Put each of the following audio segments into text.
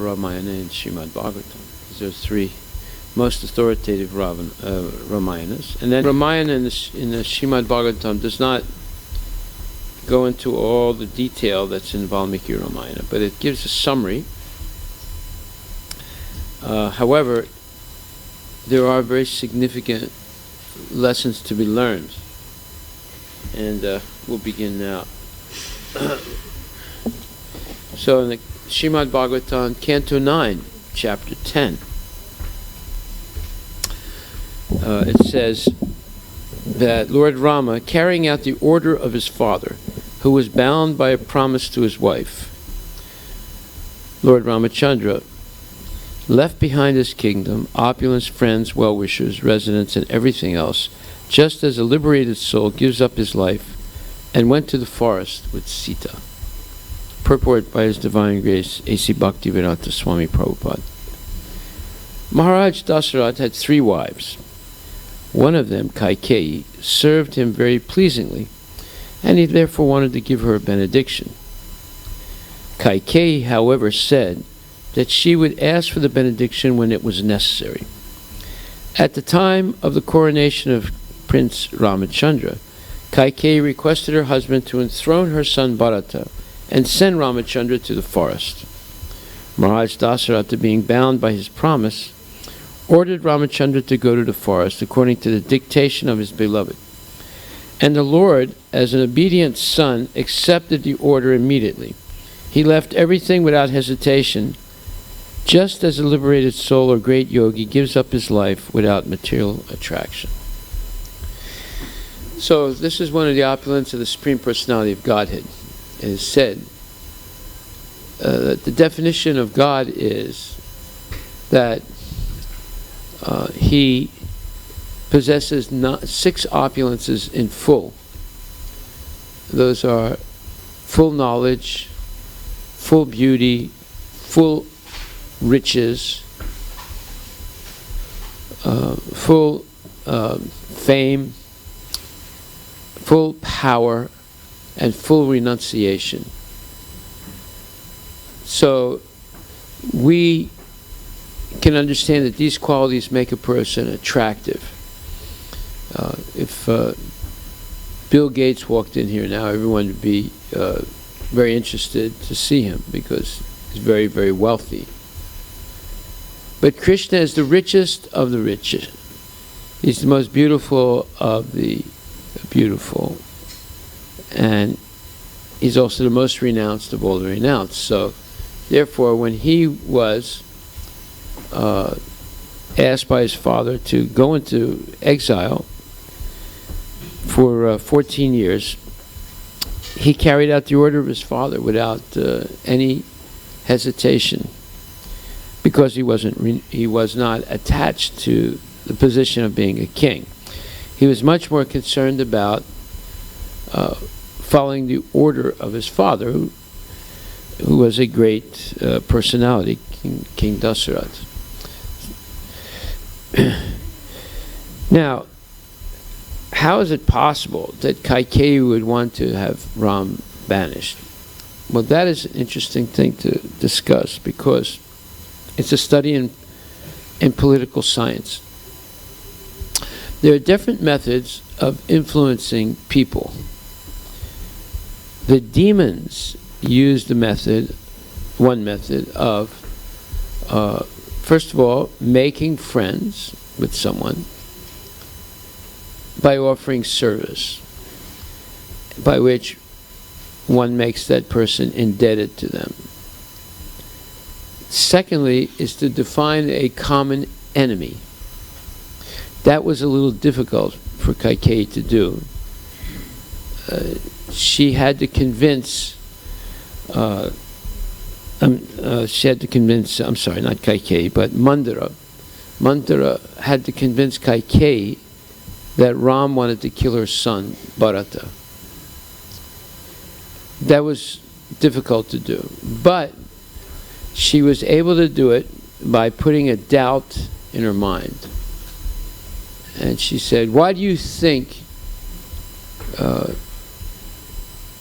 Ramayana and Srimad Bhagavatam. These are three most authoritative Ramayanas. And then Ramayana in the Srimad Bhagavatam does not go into all the detail that's in Valmiki Ramayana, but it gives a summary. However, there are very significant lessons to be learned. And we'll begin now. So in the Srimad Bhagavatam, Canto 9, Chapter 10, it says that Lord Rama, carrying out the order of his father, who was bound by a promise to his wife, Lord Ramachandra, left behind his kingdom, opulence, friends, well-wishers, residents, and everything else, just as a liberated soul gives up his life, and went to the forest with Sita. Purport by His Divine Grace, A.C. Bhaktivedanta Swami Prabhupada. Maharaj Dasarath had 3 wives. One of them, Kaikeyi, served him very pleasingly, and he therefore wanted to give her a benediction. Kaikeyi, however, said that she would ask for the benediction when it was necessary. At the time of the coronation of Prince Ramachandra, Kaikeyi requested her husband to enthrone her son Bharata and send Ramachandra to the forest. Maharaj Dasarata, being bound by his promise, ordered Ramachandra to go to the forest according to the dictation of his beloved. And the Lord, as an obedient son, accepted the order immediately. He left everything without hesitation, just as a liberated soul or great yogi gives up his life without material attraction. So this is one of the opulence of the Supreme Personality of Godhead. It is said that the definition of God is that he possesses 6 opulences in full. Those are full knowledge, full beauty, full riches, full fame, full power, and full renunciation. So we can understand that these qualities make a person attractive. If Bill Gates walked in here now, everyone would be very interested to see him because he's very, very wealthy. But Krishna is the richest of the rich. He's the most beautiful of the beautiful. And he's also the most renounced of all the renounced. So, therefore, when he was asked by his father to go into exile for 14 years, he carried out the order of his father without any hesitation, because he was not attached to the position of being a king. He was much more concerned about following the order of his father, who was a great personality, King Dasarath. Now, how is it possible that Kaikeyi would want to have Ram banished? Well, that is an interesting thing to discuss, because it's a study in political science. There are different methods of influencing people. The demons use one method of, first of all, making friends with someone by offering service, by which one makes that person indebted to them. Secondly, is to define a common enemy. That was a little difficult for Kaikeyi to do. She had to convince, I'm sorry, not Kaikeyi, but Mandara. Mandara had to convince Kaikeyi that Ram wanted to kill her son, Bharata. That was difficult to do. But she was able to do it by putting a doubt in her mind. And she said, why do you think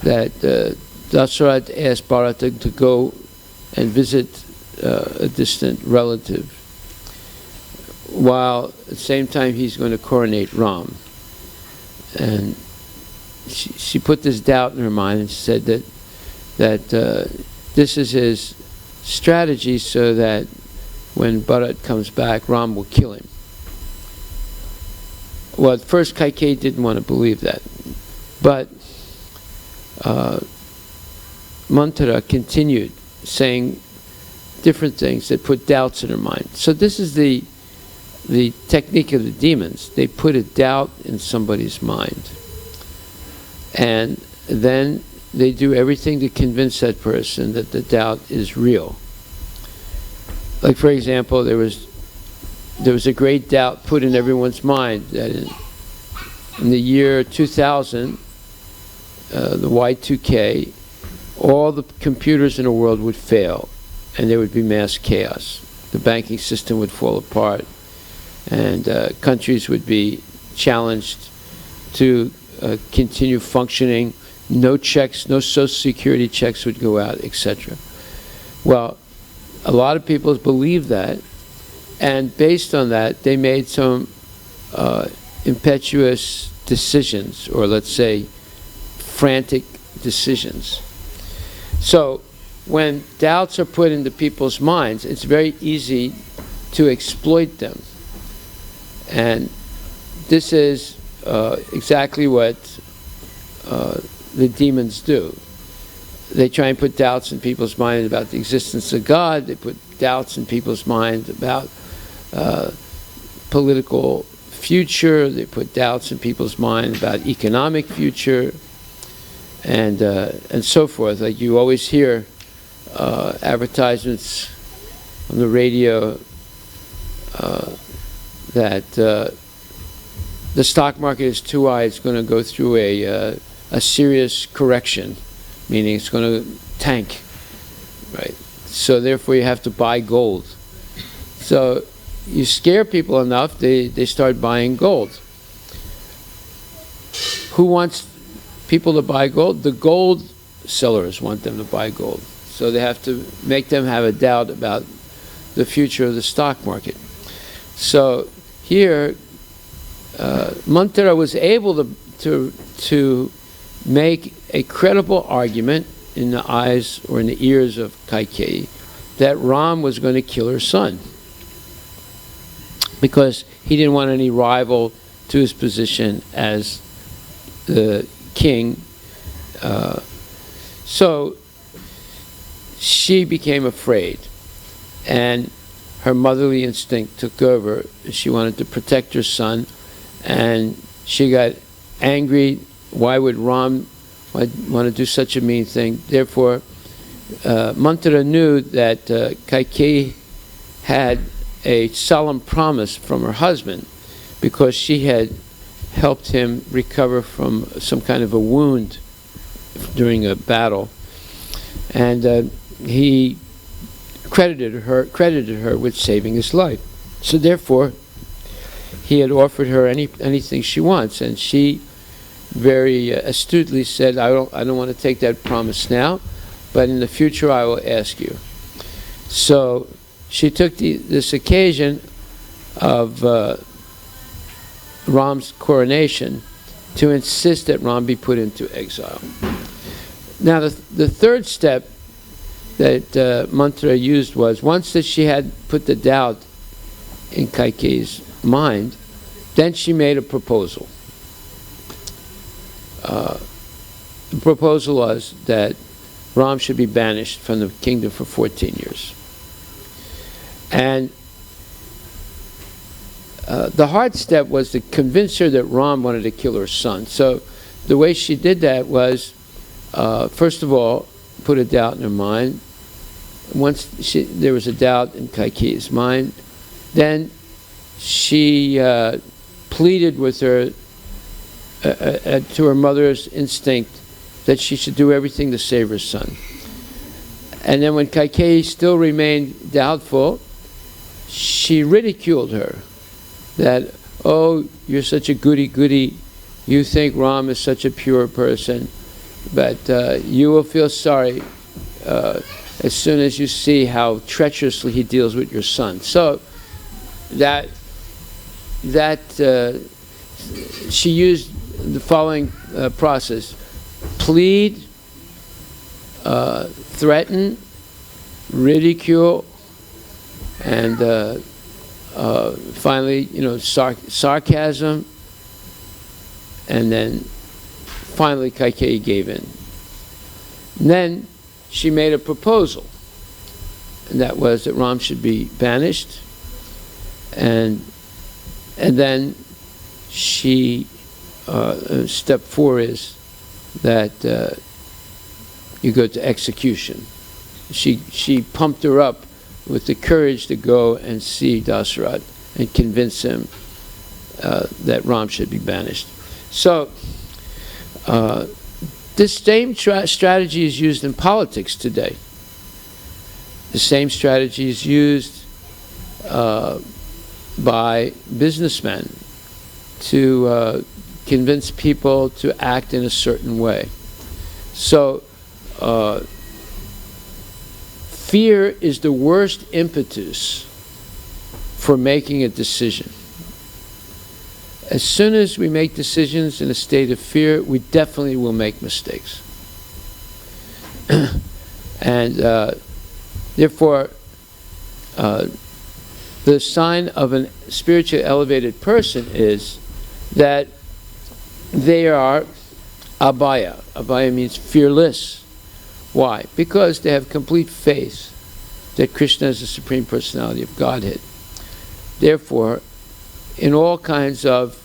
that Dasarath asked Bharata to go and visit a distant relative, while at the same time he's going to coronate Ram. And she put this doubt in her mind and said that this is his strategy so that when Bharat comes back, Ram will kill him. Well, at first Kaikeyi didn't want to believe that, but Manthara continued saying different things that put doubts in her mind. So this is the technique of the demons. They put a doubt in somebody's mind, and then they do everything to convince that person that the doubt is real. Like, for example, there was a great doubt put in everyone's mind that in the year 2000, the Y2K, all the computers in the world would fail and there would be mass chaos. The banking system would fall apart and countries would be challenged to continue functioning. No checks, no social security checks would go out, etc. Well, a lot of people believed that, and based on that, they made some impetuous decisions, or let's say frantic decisions. So when doubts are put into people's minds, it's very easy to exploit them. And this is exactly what the demons do. They try and put doubts in people's mind about the existence of God. They put doubts in people's mind about political future. They put doubts in people's mind about economic future, and so forth. Like you always hear advertisements on the radio that the stock market is too high. It's going to go through a serious correction, meaning it's going to tank, right? So therefore you have to buy gold. So you scare people enough, they start buying gold. Who wants people to buy gold? The gold sellers want them to buy gold. So they have to make them have a doubt about the future of the stock market. So here, Manthara was able to make a credible argument in the eyes or in the ears of Kaikeyi that Ram was going to kill her son, because he didn't want any rival to his position as the king. So she became afraid, and her motherly instinct took over. She wanted to protect her son, and she got angry. Why would Ram want to do such a mean thing? Therefore, Manthara knew that Kaikeyi had a solemn promise from her husband, because she had helped him recover from some kind of a wound during a battle, and he credited her with saving his life. So therefore, he had offered her anything she wants, and she very astutely said, I don't want to take that promise now, but in the future I will ask you. So she took this occasion of Ram's coronation to insist that Ram be put into exile. Now the third step that Manthara used was, once that she had put the doubt in Kaikeyi's mind, then she made a proposal. The proposal was that Ram should be banished from the kingdom for 14 years. And the hard step was to convince her that Ram wanted to kill her son. So the way she did that was, first of all, put a doubt in her mind. Once there was a doubt in Kaikeyi's mind, then she pleaded with her to her mother's instinct that she should do everything to save her son. And then when Kaikeyi still remained doubtful, she ridiculed her, that, oh, you're such a goody-goody, you think Ram is such a pure person, but you will feel sorry as soon as you see how treacherously he deals with your son. So she used the following process: plead, threaten, ridicule, and finally, sarcasm, and then finally Kaikeyi gave in. And then she made a proposal, and that was that Ram should be banished, and then she step 4 is that you go to execution. She pumped her up with the courage to go and see Dasarath and convince him that Ram should be banished. So this same strategy is used in politics today. The same strategy is used by businessmen to convince people to act in a certain way. So fear is the worst impetus for making a decision. As soon as we make decisions in a state of fear, we definitely will make mistakes. And therefore, the sign of a spiritually elevated person is that they are abhaya. Abhaya means fearless. Why? Because they have complete faith that Krishna is the Supreme Personality of Godhead. Therefore, in all kinds of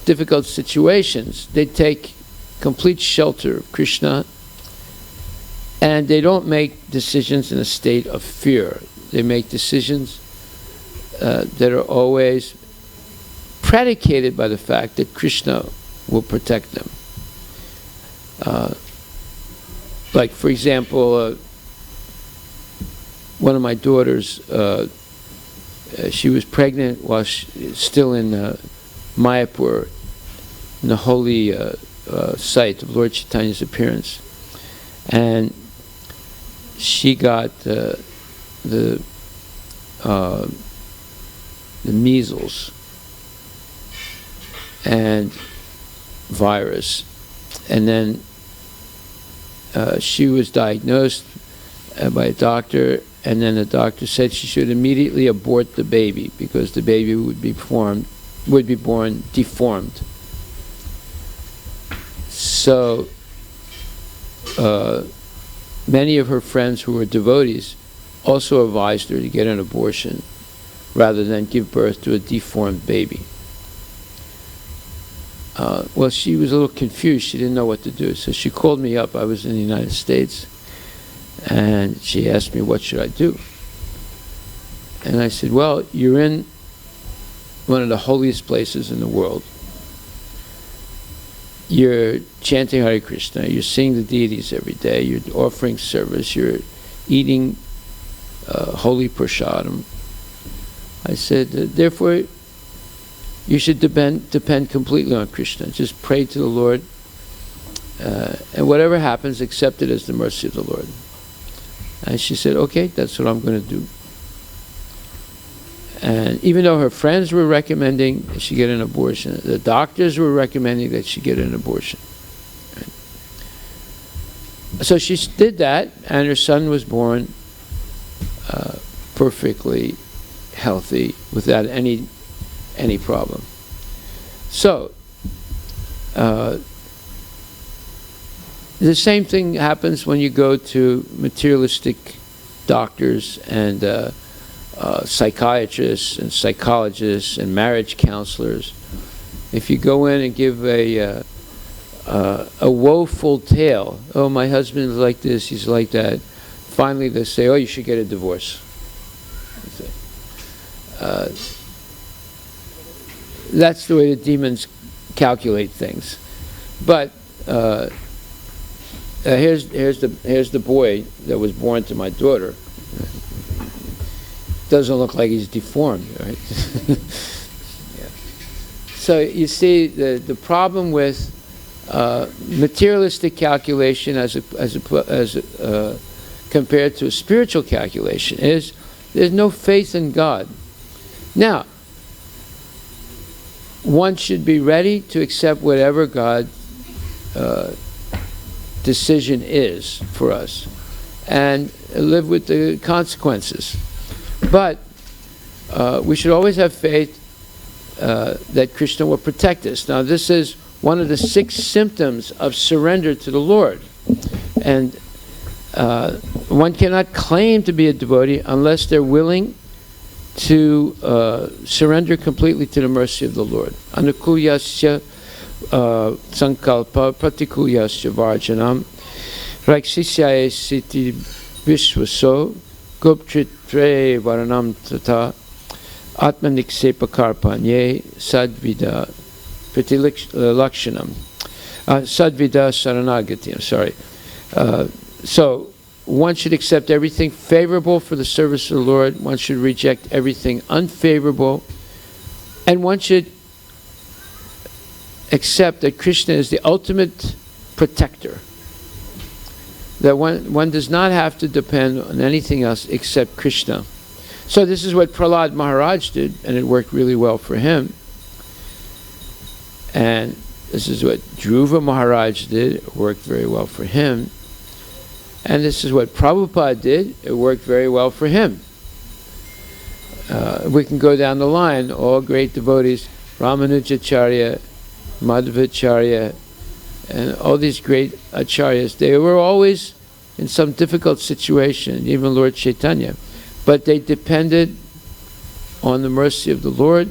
difficult situations, they take complete shelter of Krishna, and they don't make decisions in a state of fear. They make decisions that are always predicated by the fact that Krishna will protect them. Like, for example, one of my daughters, she was pregnant while still in Mayapur, in the holy site of Lord Chaitanya's appearance. And she got the measles and virus. And then she was diagnosed by a doctor, and then the doctor said she should immediately abort the baby because the baby would be born deformed. So many of her friends who were devotees also advised her to get an abortion rather than give birth to a deformed baby. Well, she was a little confused. She didn't know what to do. So she called me up. I was in the United States. And she asked me, what should I do? And I said, well, you're in one of the holiest places in the world. You're chanting Hare Krishna. You're seeing the deities every day. You're offering service. You're eating holy prasadam. I said, therefore, you should depend completely on Krishna. Just pray to the Lord, and whatever happens, accept it as the mercy of the Lord. And she said, okay, that's what I'm going to do. And even though her friends were recommending that she get an abortion, the doctors were recommending that she get an abortion. Right? So she did that, and her son was born perfectly healthy without any problem. So the same thing happens when you go to materialistic doctors and psychiatrists and psychologists and marriage counselors. If you go in and give a woeful tale, oh, my husband is like this, he's like that, finally they say, oh, you should get a divorce. That's the way the demons calculate things. But here's the boy that was born to my daughter. Doesn't look like he's deformed, right? Yeah. So you see the problem with materialistic calculation as compared to a spiritual calculation is there's no faith in God. Now, one should be ready to accept whatever God's decision is for us and live with the consequences. But we should always have faith that Krishna will protect us. Now, this is one of the 6 symptoms of surrender to the Lord. And one cannot claim to be a devotee unless they're willing to surrender completely to the mercy of the Lord. Anukuyasya sankalpa pratikulyasya varjanam raksisyaye siti vishvaso goptritre varanam tata atmaniksepa karpanye sadvida pratilakshanam sadvida saranagati. I'm sorry. So one should accept everything favorable for the service of the Lord. One should reject everything unfavorable. And one should accept that Krishna is the ultimate protector. That one does not have to depend on anything else except Krishna. So this is what Prahlad Maharaj did, and it worked really well for him. And this is what Dhruva Maharaj did. It worked very well for him. And this is what Prabhupada did. It worked very well for him. We can go down the line. All great devotees, Ramanujacharya, Madhvacharya, and all these great acharyas, they were always in some difficult situation, even Lord Chaitanya. But they depended on the mercy of the Lord,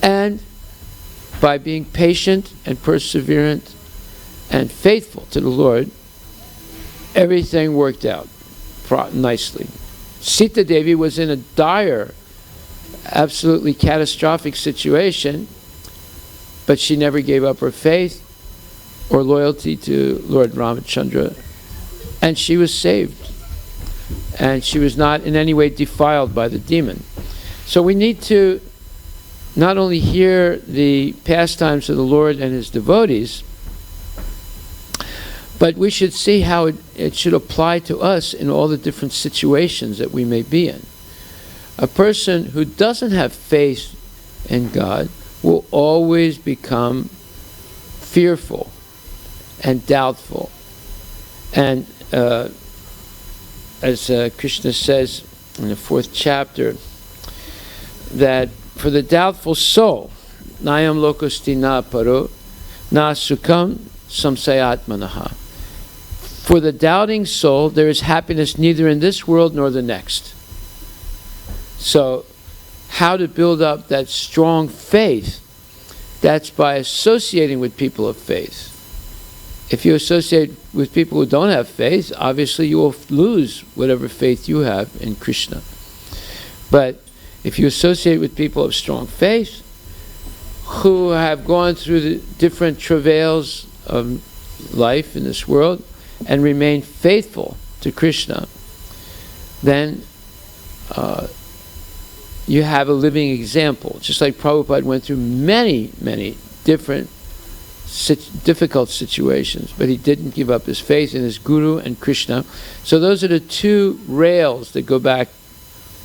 and by being patient and perseverant and faithful to the Lord, everything worked out nicely. Sita Devi was in a dire, absolutely catastrophic situation, but she never gave up her faith or loyalty to Lord Ramachandra, and she was saved. And she was not in any way defiled by the demon. So we need to not only hear the pastimes of the Lord and his devotees, but we should see how it should apply to us in all the different situations that we may be in. A person who doesn't have faith in God will always become fearful and doubtful. And as Krishna says in the 4th chapter, that for the doubtful soul, nayam lokosti na paro, na sukham samsayatmanaha. For the doubting soul, there is happiness neither in this world nor the next. So, how to build up that strong faith? That's by associating with people of faith. If you associate with people who don't have faith, obviously you will lose whatever faith you have in Krishna. But if you associate with people of strong faith, who have gone through the different travails of life in this world and remain faithful to Krishna, then you have a living example. Just like Prabhupada went through many, many different difficult situations, but he didn't give up his faith in his Guru and Krishna. So those are the 2 rails that go back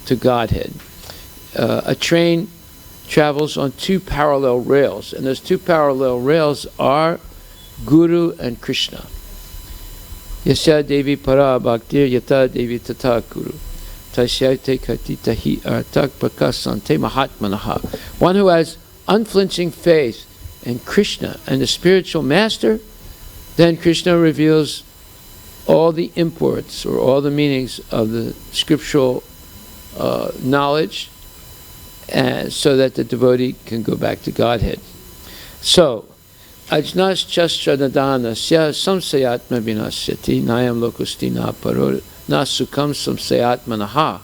to Godhead. A train travels on 2 parallel rails, and those 2 parallel rails are Guru and Krishna. Yasya Devi para bhaktir yata Devi tata Guru. Tasyate katita hi artak prakasante mahatmanaha. One who has unflinching faith in Krishna and the spiritual master, then Krishna reveals all the imports or all the meanings of the scriptural knowledge, and so that the devotee can go back to Godhead. So, ajnas chastradadana sya samsayatma vinasyati nayam lokusti na paro na sukham samsayatmanaha.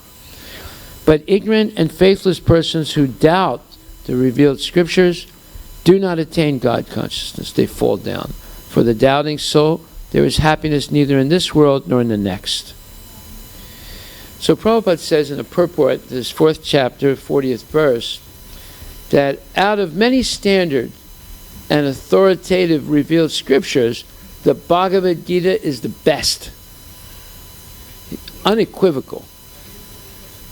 But ignorant and faithless persons who doubt the revealed scriptures do not attain God consciousness. They fall down. For the doubting soul, there is happiness neither in this world nor in the next. So Prabhupada says in the purport, this 4th chapter, 40th verse, that out of many standard and authoritative revealed scriptures, the Bhagavad Gita is the best. unequivocal.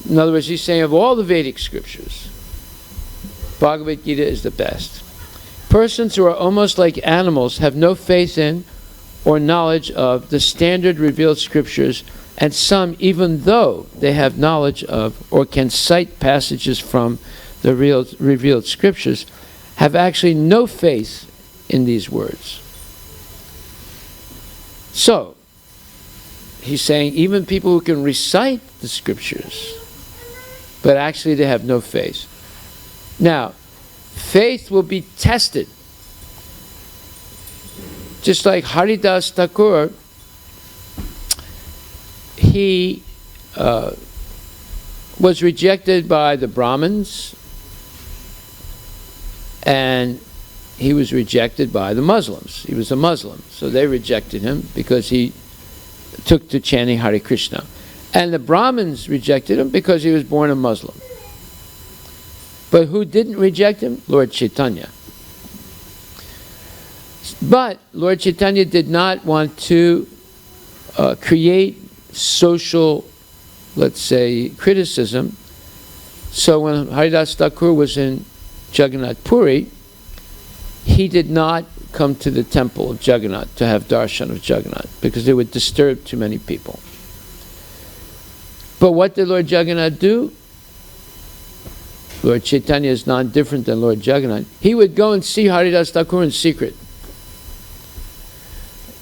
In other words, he's saying of all the Vedic scriptures, Bhagavad Gita is the best. Persons who are almost like animals have no faith in or knowledge of the standard revealed scriptures, and some, even though they have knowledge of or can cite passages from the revealed scriptures, have actually no faith in these words. So, he's saying even people who can recite the scriptures, but actually they have no faith. Now, faith will be tested. Just like Harivilas Thakur, he was rejected by the Brahmins, and he was rejected by the Muslims. He was a Muslim, so they rejected him because he took to chanting Hare Krishna. And the Brahmins rejected him because he was born a Muslim. But who didn't reject him? Lord Chaitanya. But Lord Chaitanya did not want to create social, let's say, criticism. So when Harivilas Thakur was in Jagannath Puri, he did not come to the temple of Jagannath to have darshan of Jagannath because it would disturb too many people. But what did Lord Jagannath do? Lord Chaitanya is not different than Lord Jagannath. He would go and see Harivilas Thakur in secret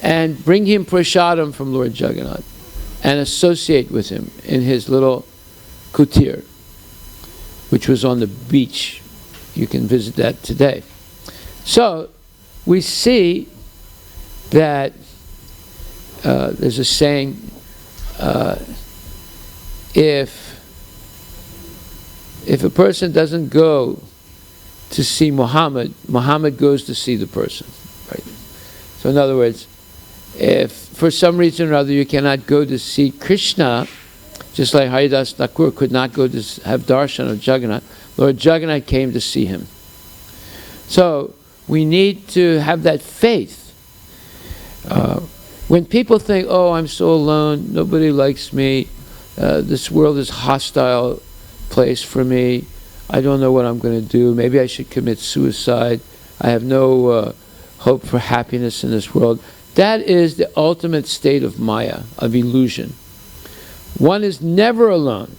and bring him prasadam from Lord Jagannath and associate with him in his little kutir, which was on the beach. You can visit that today. So we see that there's a saying, if a person doesn't go to see Muhammad, Muhammad goes to see the person. Right? So in other words, if for some reason or other you cannot go to see Krishna, just like Harivilas Thakur could not go to have darshan of Jagannath, Lord Jagannath came to see him. So we need to have that faith. When people think, oh, I'm so alone, nobody likes me, this world is a hostile place for me, I don't know what I'm going to do, maybe I should commit suicide, I have no hope for happiness in this world. That is the ultimate state of Maya, of illusion. One is never alone.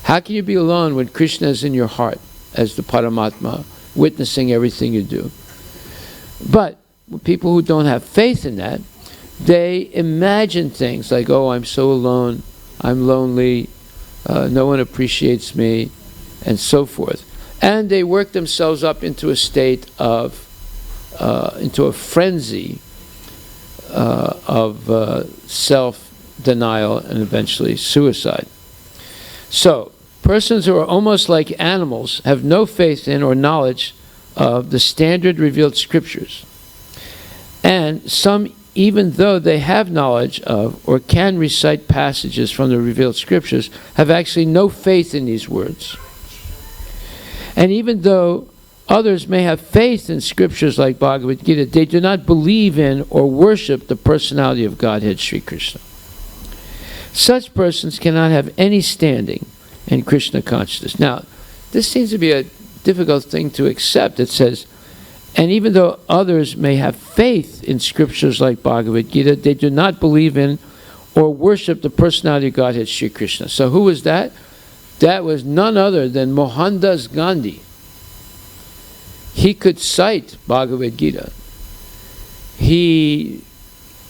How can you be alone when Krishna is in your heart as the Paramatma, witnessing everything you do? But people who don't have faith in that, they imagine things like, oh, I'm so alone, I'm lonely, no one appreciates me, and so forth. And they work themselves up into a state of, into a frenzy of self-denial and eventually suicide. So, persons who are almost like animals have no faith in or knowledge of the standard revealed scriptures. And some, even though they have knowledge of or can recite passages from the revealed scriptures, have actually no faith in these words. And even though others may have faith in scriptures like Bhagavad Gita, they do not believe in or worship the personality of Godhead Sri Krishna. Such persons cannot have any standing in Krishna consciousness. Now, this seems to be a difficult thing to accept. It says, and even though others may have faith in scriptures like Bhagavad Gita, they do not believe in or worship the personality of Godhead Sri Krishna. So who was that? That was none other than Mohandas Gandhi. He could cite Bhagavad Gita. He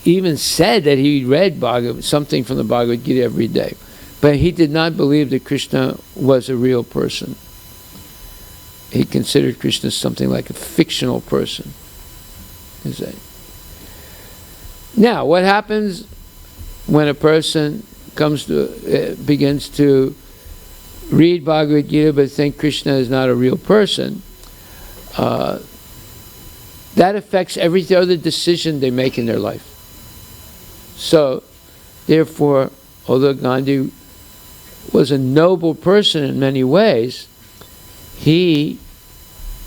even said that he read something from the Bhagavad Gita every day. But he did not believe that Krishna was a real person. He considered Krishna something like a fictional person. Now, what happens when a person begins to read Bhagavad Gita but think Krishna is not a real person? That affects every other decision they make in their life. So, therefore, although Gandhi was a noble person in many ways, he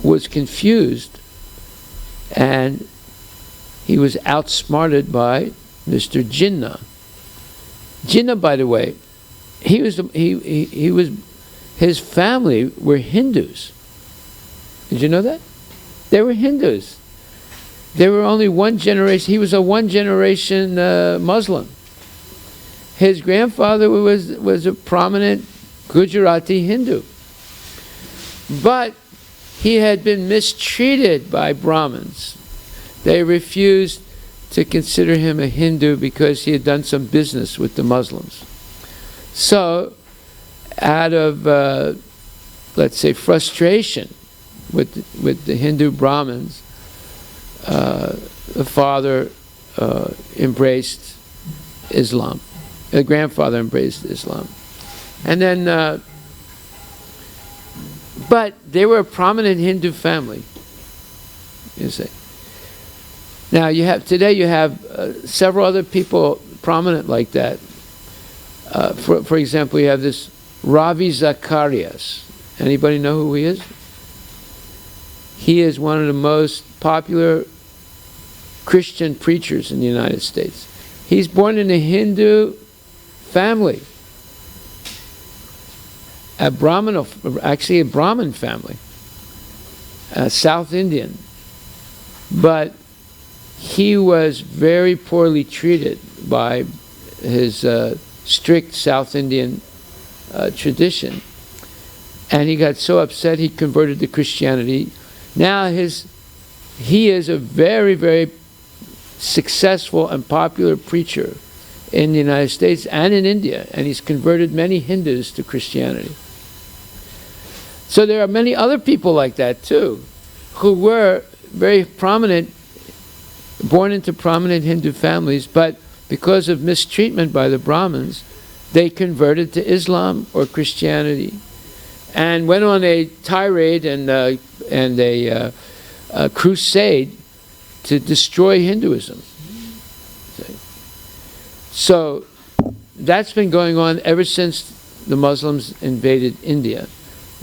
was confused and he was outsmarted by Mr. Jinnah. Jinnah, by the way, he was his family were Hindus. Did you know that? They were Hindus. They were only one generation. He was a one-generation Muslim. His grandfather was a prominent Gujarati Hindu. But he had been mistreated by Brahmins. They refused to consider him a Hindu because he had done some business with the Muslims. So, out of, let's say, frustration with the Hindu Brahmins, the father embraced Islam. The grandfather embraced Islam. And then, but they were a prominent Hindu family, you see. Now today you have several other people prominent like that. For example, you have this Ravi Zacharias. Anybody know who he is? He is one of the most popular Christian preachers in the United States. He's born in a Hindu family, a Brahmin family, South Indian. But he was very poorly treated by his strict South Indian tradition. And he got so upset he converted to Christianity. Now he is a very, very successful and popular preacher in the United States and in India. And he's converted many Hindus to Christianity. So there are many other people like that too, who were very prominent, born into prominent Hindu families, but because of mistreatment by the Brahmins, they converted to Islam or Christianity, and went on a tirade and a crusade to destroy Hinduism. So that's been going on ever since the Muslims invaded India.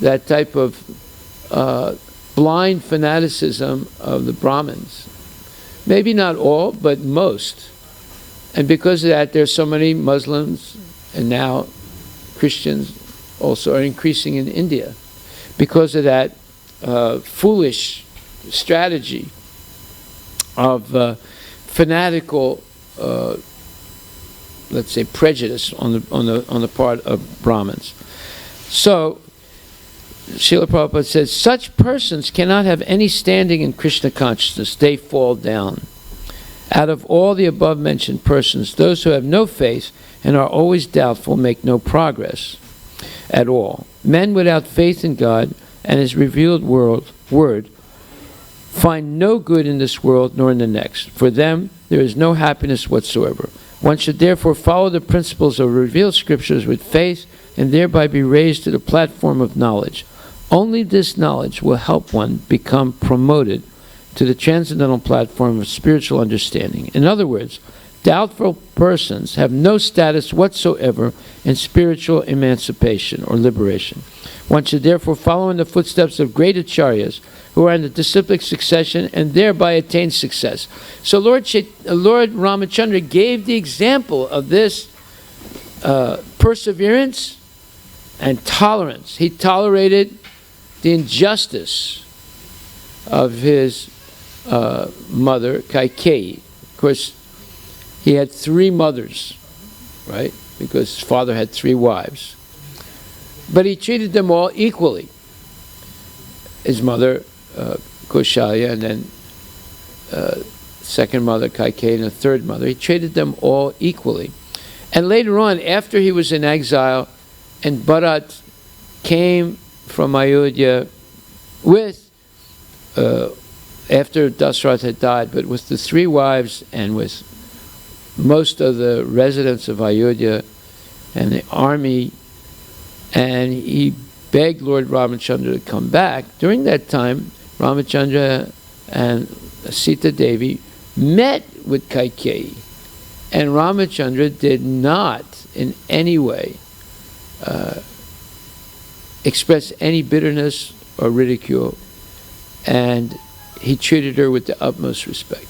That type of blind fanaticism of the Brahmins. Maybe not all, but most. And because of that, there's so many Muslims, and now Christians also are increasing in India. Because of that foolish strategy of fanatical, let's say, prejudice on the part of Brahmins. So, Srila Prabhupada says, such persons cannot have any standing in Krishna consciousness. They fall down. Out of all the above-mentioned persons, those who have no faith and are always doubtful make no progress at all. Men without faith in God and His revealed word find no good in this world nor in the next. For them, there is no happiness whatsoever. One should therefore follow the principles of revealed scriptures with faith and thereby be raised to the platform of knowledge. Only this knowledge will help one become promoted to the transcendental platform of spiritual understanding. In other words, doubtful persons have no status whatsoever in spiritual emancipation or liberation. One should therefore follow in the footsteps of great acharyas who are in the disciplic succession and thereby attain success. So Lord Ramachandra gave the example of this perseverance and tolerance. He tolerated the injustice of his mother, Kaikeyi. Of course, he had 3 mothers, right? Because his father had 3 wives. But he treated them all equally. His mother, Kaushalya, and then second mother, Kaikeyi, and the third mother. He treated them all equally. And later on, after he was in exile, and Bharat came from Ayodhya with, after Dasarath had died, but with the 3 wives and with most of the residents of Ayodhya and the army, and he begged Lord Ramachandra to come back. During that time, Ramachandra and Sita Devi met with Kaikeyi, and Ramachandra did not in any way express any bitterness or ridicule, and he treated her with the utmost respect.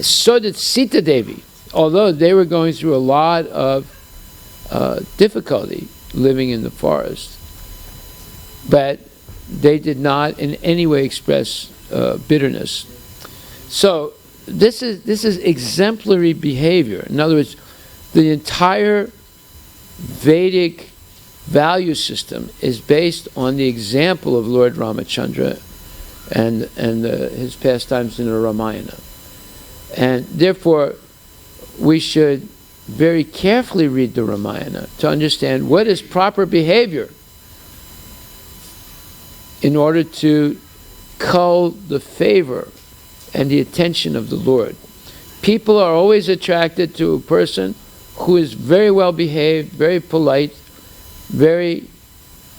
So did Sita Devi. although they were going through a lot of difficulty living in the forest, but they did not in any way express bitterness. So this is exemplary behavior. In other words, the entire Vedic value system is based on the example of Lord Ramachandra and his pastimes in the Ramayana. And therefore, we should very carefully read the Ramayana to understand what is proper behavior in order to cull the favor and the attention of the Lord. People are always attracted to a person who is very well behaved, very polite, very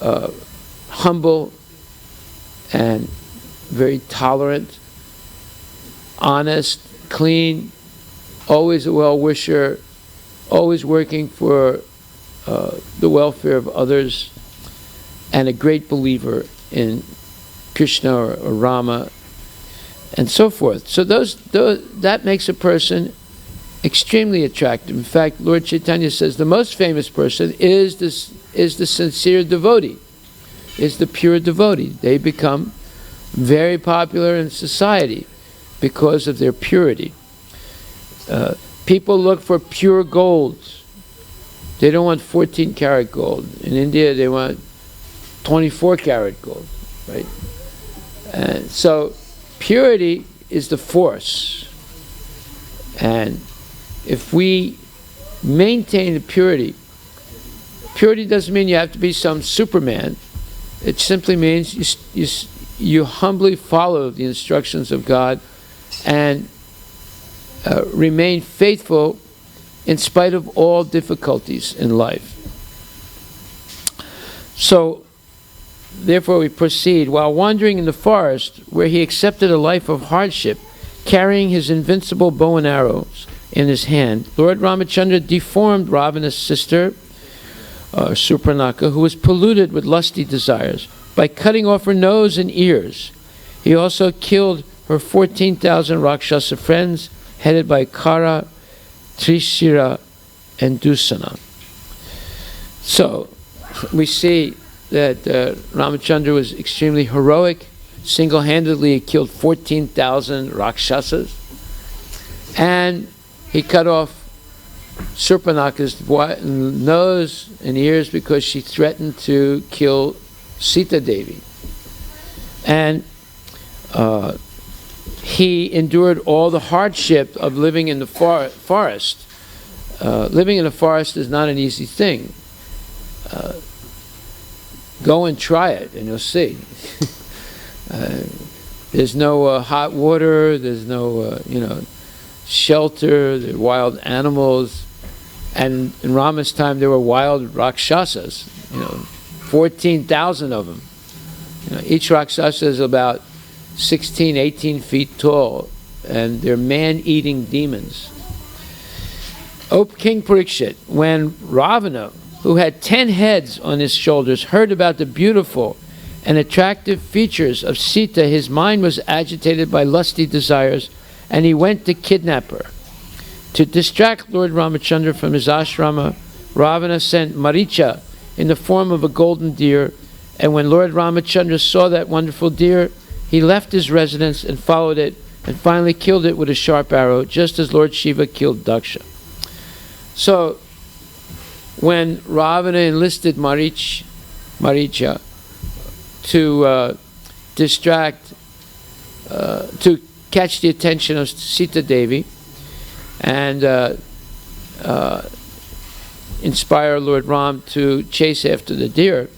humble, and very tolerant, honest, clean, always a well-wisher, always working for the welfare of others, and a great believer in Krishna or Rama, and so forth. So that makes a person extremely attractive. In fact, Lord Chaitanya says the most famous person is the sincere devotee, is the pure devotee. They become very popular in society because of their purity. People look for pure gold. They don't want 14-karat gold. In India, they want 24-karat gold, right? And so purity is the force. And if we maintain the purity doesn't mean you have to be some Superman. It simply means you humbly follow the instructions of God and remain faithful in spite of all difficulties in life. So, therefore we proceed. While wandering in the forest, where he accepted a life of hardship, carrying his invincible bow and arrows in his hand, Lord Ramachandra deformed Ravana's sister, Surpanaka, who was polluted with lusty desires, by cutting off her nose and ears. He also killed her 14,000 Rakshasa friends, headed by Kara, Trishira, and Dusana. So, we see that Ramachandra was extremely heroic. Single-handedly, he killed 14,000 Rakshasas. And he cut off Surpanaka's nose and ears because she threatened to kill Sita Devi. And he endured all the hardship of living in the forest. Living in a forest is not an easy thing. Go and try it, and you'll see. There's no hot water. There's no, shelter. There are wild animals, and in Rama's time there were wild Rakshasas. 14,000 of them. Each Rakshasa is about 16, 18 feet tall, and they're man-eating demons. O King Parikshit, when Ravana, who had 10 heads on his shoulders, heard about the beautiful and attractive features of Sita, his mind was agitated by lusty desires, and he went to kidnap her. To distract Lord Ramachandra from his ashrama, Ravana sent Maricha in the form of a golden deer, and when Lord Ramachandra saw that wonderful deer, he left his residence and followed it, and finally killed it with a sharp arrow, just as Lord Shiva killed Daksha. So, when Ravana enlisted Maricha to distract, to catch the attention of Sita Devi and inspire Lord Ram to chase after the deer,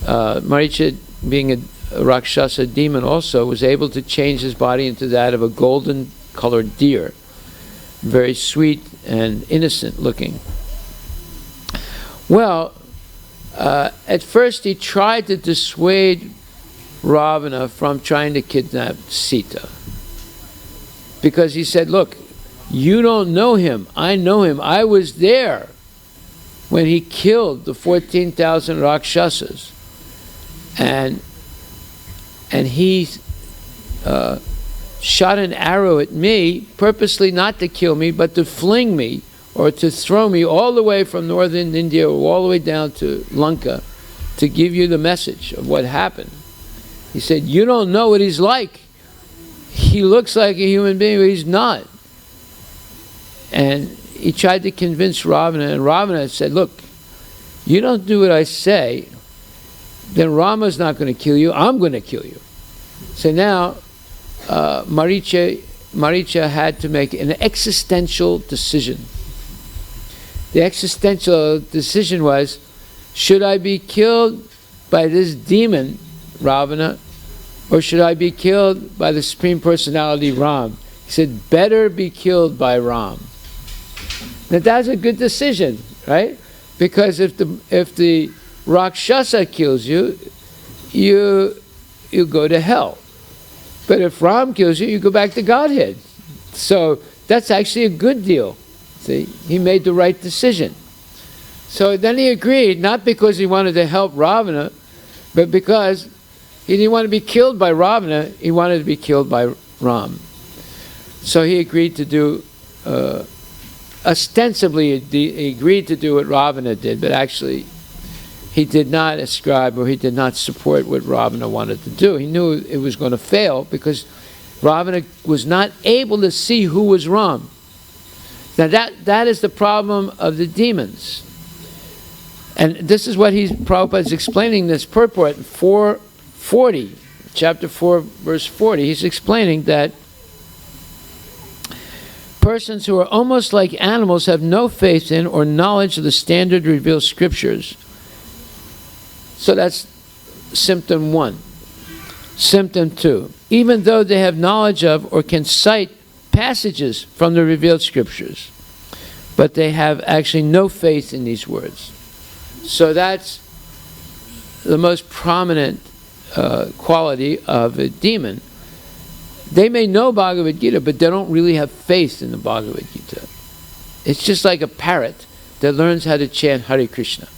Maricha, being a Rakshasa demon also, was able to change his body into that of a golden-colored deer, very sweet and innocent looking. Well, at first he tried to dissuade Ravana from trying to kidnap Sita, because he said, look, you don't know him, I know him, I was there when he killed the 14,000 Rakshasas, and he shot an arrow at me, purposely not to kill me, but to fling me or to throw me all the way from northern India all the way down to Lanka to give you the message of what happened. He said, you don't know what he's like. He looks like a human being, but he's not. And he tried to convince Ravana, and Ravana said, look, you don't do what I say, then Rama's not going to kill you, I'm going to kill you. So now, Maricha had to make an existential decision. The existential decision was, should I be killed by this demon, Ravana, or should I be killed by the Supreme Personality, Ram? He said, better be killed by Ram. Now that's a good decision, right? Because if the Rakshasa kills you, you go to hell. But if Ram kills you, you go back to Godhead. So that's actually a good deal. See, he made the right decision. So then he agreed, not because he wanted to help Ravana, but because he didn't want to be killed by Ravana, he wanted to be killed by Ram. So he agreed to do, ostensibly he agreed to do what Ravana did, but actually he did not ascribe or he did not support what Ravana wanted to do. He knew it was going to fail because Ravana was not able to see who was Ram. Now that is the problem of the demons. And this is what Prabhupada is explaining this purport in 440, chapter 4, verse 40. He's explaining that persons who are almost like animals have no faith in or knowledge of the standard revealed scriptures. So that's symptom 1. Symptom 2. Even though they have knowledge of or can cite passages from the revealed scriptures, but they have actually no faith in these words. So that's the most prominent quality of a demon. They may know Bhagavad Gita, but they don't really have faith in the Bhagavad Gita. It's just like a parrot that learns how to chant Hare Krishna.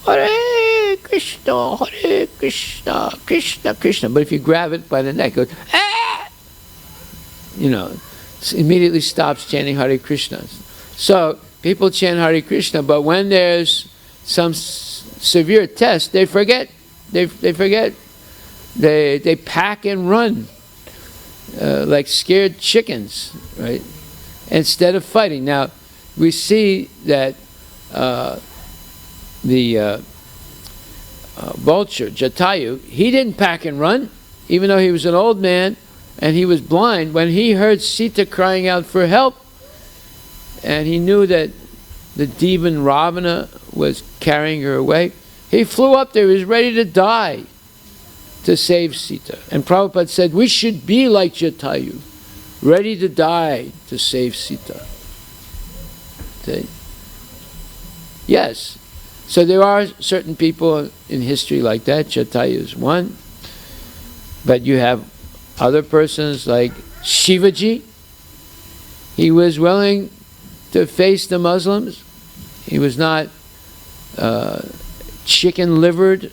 Hare Krishna, Hare Krishna, Krishna Krishna. But if you grab it by the neck, it goes, ah! You know, immediately stops chanting Hare Krishna. So people chant Hare Krishna, but when there's some severe test, they forget. They forget. They pack and run like scared chickens, right? Instead of fighting. Now, we see that the vulture, Jatayu, he didn't pack and run, even though he was an old man and he was blind. When he heard Sita crying out for help, and he knew that the demon Ravana was carrying her away, he flew up there. He was ready to die to save Sita. And Prabhupada said, we should be like Jatayu, ready to die to save Sita. Okay? Yes. So there are certain people in history like that. Jatayu is one. But you have other persons like Shivaji. He was willing to face the Muslims. He was not chicken-livered.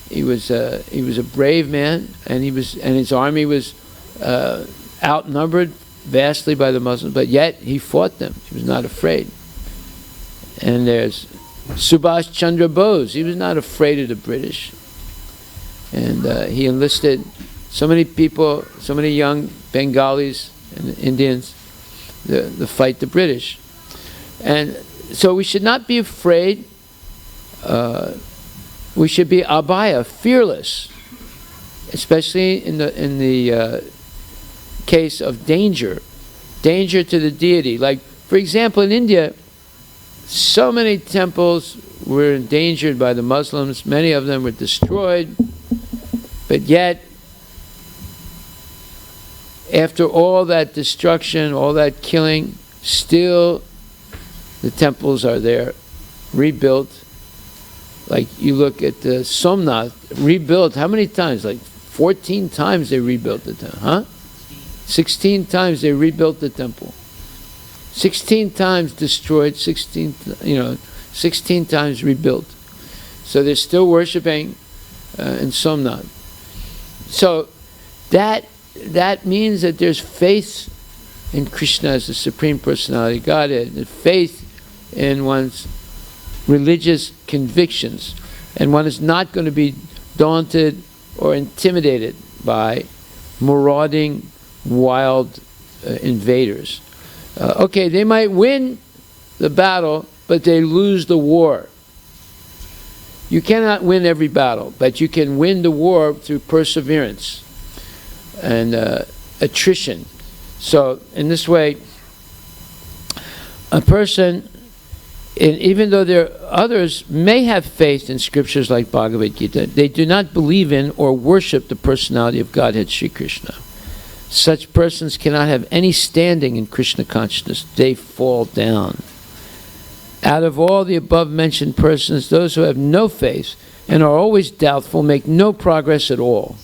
He was a brave man, and his army was outnumbered vastly by the Muslims, but yet he fought them. He was not afraid. And there's Subhash Chandra Bose. He was not afraid of the British, and he enlisted so many people, so many young Bengalis and Indians to fight the British. And so we should not be afraid. We should be abhaya, fearless, especially in the case of danger to the deity. Like, for example, in India, so many temples were endangered by the Muslims. Many of them were destroyed, but yet, after all that destruction, all that killing, still the temples are there, rebuilt. Like, you look at the Somnath, rebuilt, how many times? Like 14 times they rebuilt the temple, huh? 16 times they rebuilt the temple. 16 times destroyed, 16 times rebuilt. So they're still worshiping in Somnath. So that that means that there's faith in Krishna as the Supreme Personality of Godhead, and faith in one's religious convictions, and one is not going to be daunted or intimidated by marauding wild invaders. Okay, they might win the battle, but they lose the war. You cannot win every battle, but you can win the war through perseverance and attrition. So in this way, a person, even though others may have faith in scriptures like Bhagavad Gita, they do not believe in or worship the personality of Godhead Sri Krishna. Such persons cannot have any standing in Krishna consciousness. They fall down. Out of all the above-mentioned persons, those who have no faith and are always doubtful make no progress at all.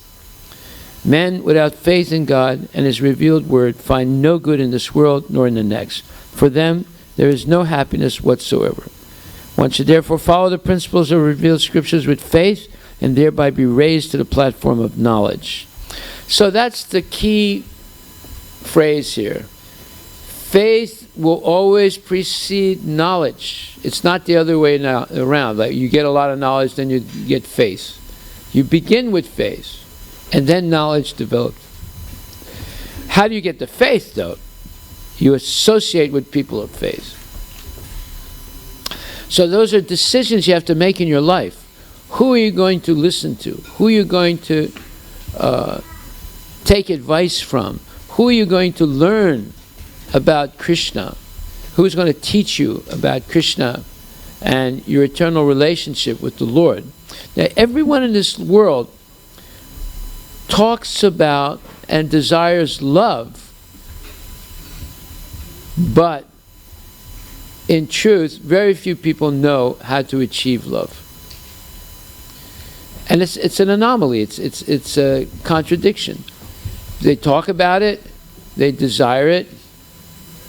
Men without faith in God and His revealed word find no good in this world nor in the next. For them, there is no happiness whatsoever. One should therefore follow the principles of revealed scriptures with faith and thereby be raised to the platform of knowledge. So that's the key phrase here. Faith will always precede knowledge. It's not the other way around. Like you get a lot of knowledge, then you get faith. You begin with faith, and then knowledge develops. How do you get the faith, though? You associate with people of faith. So those are decisions you have to make in your life. Who are you going to listen to? Who are you going to take advice from? Who are you going to learn about Krishna? Who's going to teach you about Krishna and your eternal relationship with the Lord? Now, everyone in this world talks about and desires love, but in truth, very few people know how to achieve love. And it's an anomaly. It's a contradiction. They talk about it, they desire it,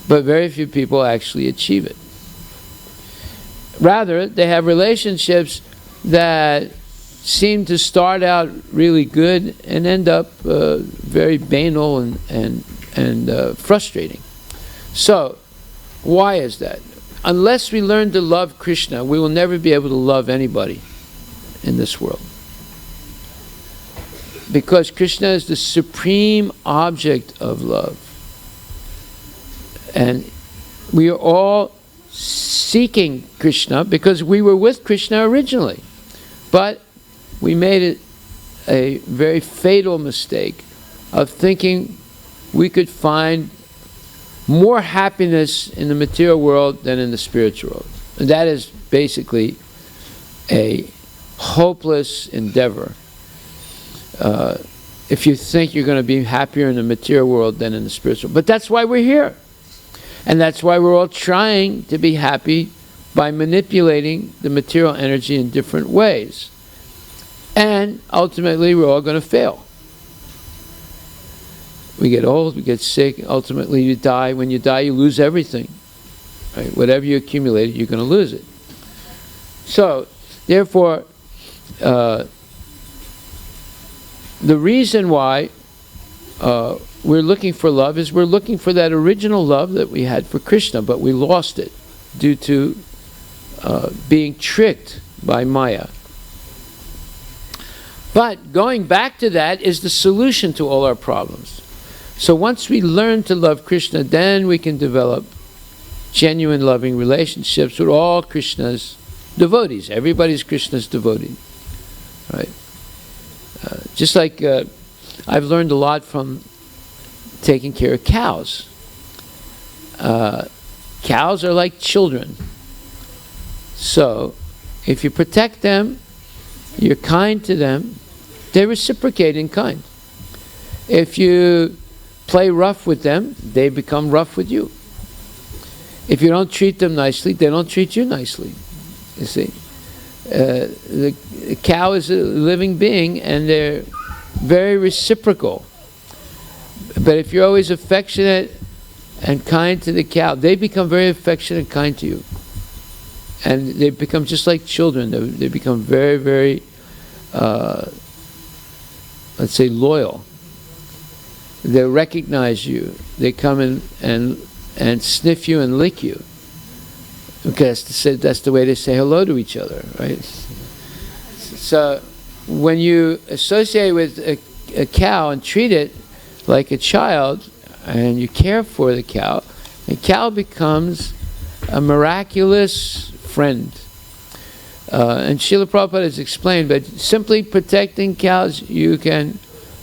but very few people actually achieve it. Rather, they have relationships that seem to start out really good and end up very banal and frustrating. So, why is that? Unless we learn to love Krishna, we will never be able to love anybody in this world. Because Krishna is the supreme object of love. And we are all seeking Krishna because we were with Krishna originally. But we made it a very fatal mistake of thinking we could find more happiness in the material world than in the spiritual world. And that is basically a hopeless endeavor. If you think you're going to be happier in the material world than in the spiritual. But that's why we're here. And that's why we're all trying to be happy by manipulating the material energy in different ways. And ultimately, we're all going to fail. We get old, we get sick, ultimately you die. When you die, you lose everything. Right? Whatever you accumulated, you're going to lose it. So, therefore, the reason why we're looking for love is we're looking for that original love that we had for Krishna, but we lost it due to being tricked by Maya. But going back to that is the solution to all our problems. So once we learn to love Krishna, then we can develop genuine loving relationships with all Krishna's devotees. Everybody's Krishna's devotee. Right? Just like I've learned a lot from taking care of cows. Cows are like children. So if you protect them, you're kind to them, they reciprocate in kind. If you play rough with them, they become rough with you. If you don't treat them nicely, they don't treat you nicely. You see? The cow is a living being and they're very reciprocal. But if you're always affectionate and kind to the cow, they become very affectionate and kind to you. And they become just like children. They become very, very, let's say, loyal. They recognize you. They come in and sniff you and lick you. Because that's the way they say hello to each other, right? So when you associate with a cow and treat it like a child, and you care for the cow becomes a miraculous friend. And Srila Prabhupada has explained, but simply protecting cows, you can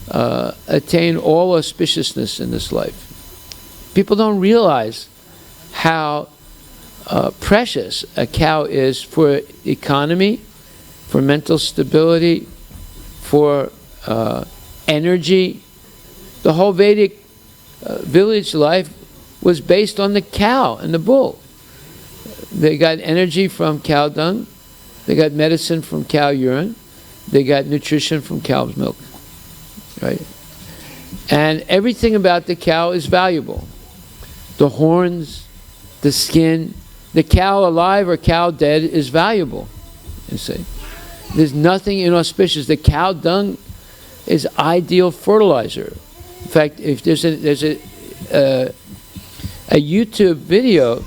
attain all auspiciousness in this life. People don't realize how precious a cow is for economy, for mental stability, for energy. The whole Vedic village life was based on the cow and the bull. They got energy from cow dung, they got medicine from cow urine, they got nutrition from cow's milk, right? And everything about the cow is valuable. The horns, the skin, the cow alive or cow dead is valuable, you see. There's nothing inauspicious. The cow dung is ideal fertilizer. In fact, if there's a YouTube video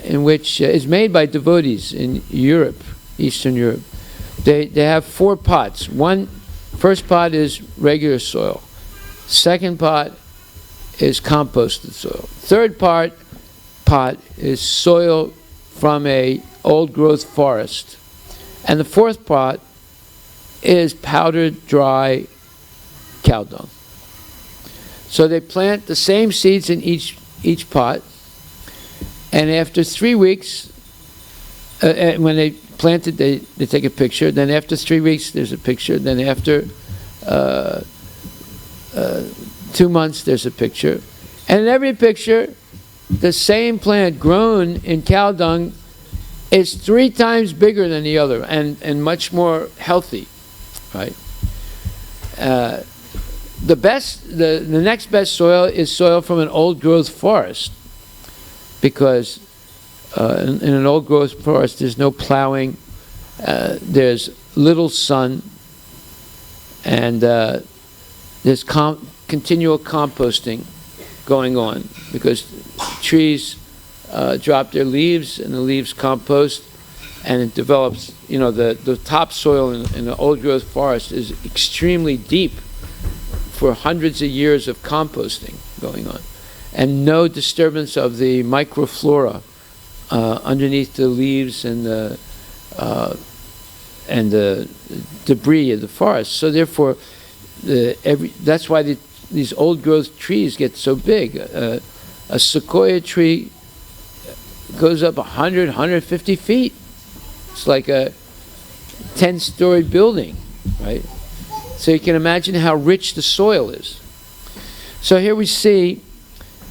in which is made by devotees in Europe, Eastern Europe. They have 4 pots. First pot is regular soil. Second pot is composted soil. Third pot is soil from a old growth forest. And the fourth pot is powdered dry cow dung. So they plant the same seeds in each pot, and after 3 weeks, when they planted, they take a picture. Then after 3 weeks, there's a picture. Then after 2 months, there's a picture. And in every picture, the same plant grown in cow dung is 3 times bigger than the other and much more healthy, right? The next best soil is soil from an old growth forest, because in an old growth forest there's no plowing, there's little sun, and there's continual composting going on, because trees drop their leaves and the leaves compost, and it develops, the topsoil in the old growth forest is extremely deep for hundreds of years of composting going on, and no disturbance of the microflora underneath the leaves and the debris of the forest. So therefore, that's why these old growth trees get so big. A sequoia tree goes up 100, 150 feet. It's like a 10-story building, right? So you can imagine how rich the soil is. So here we see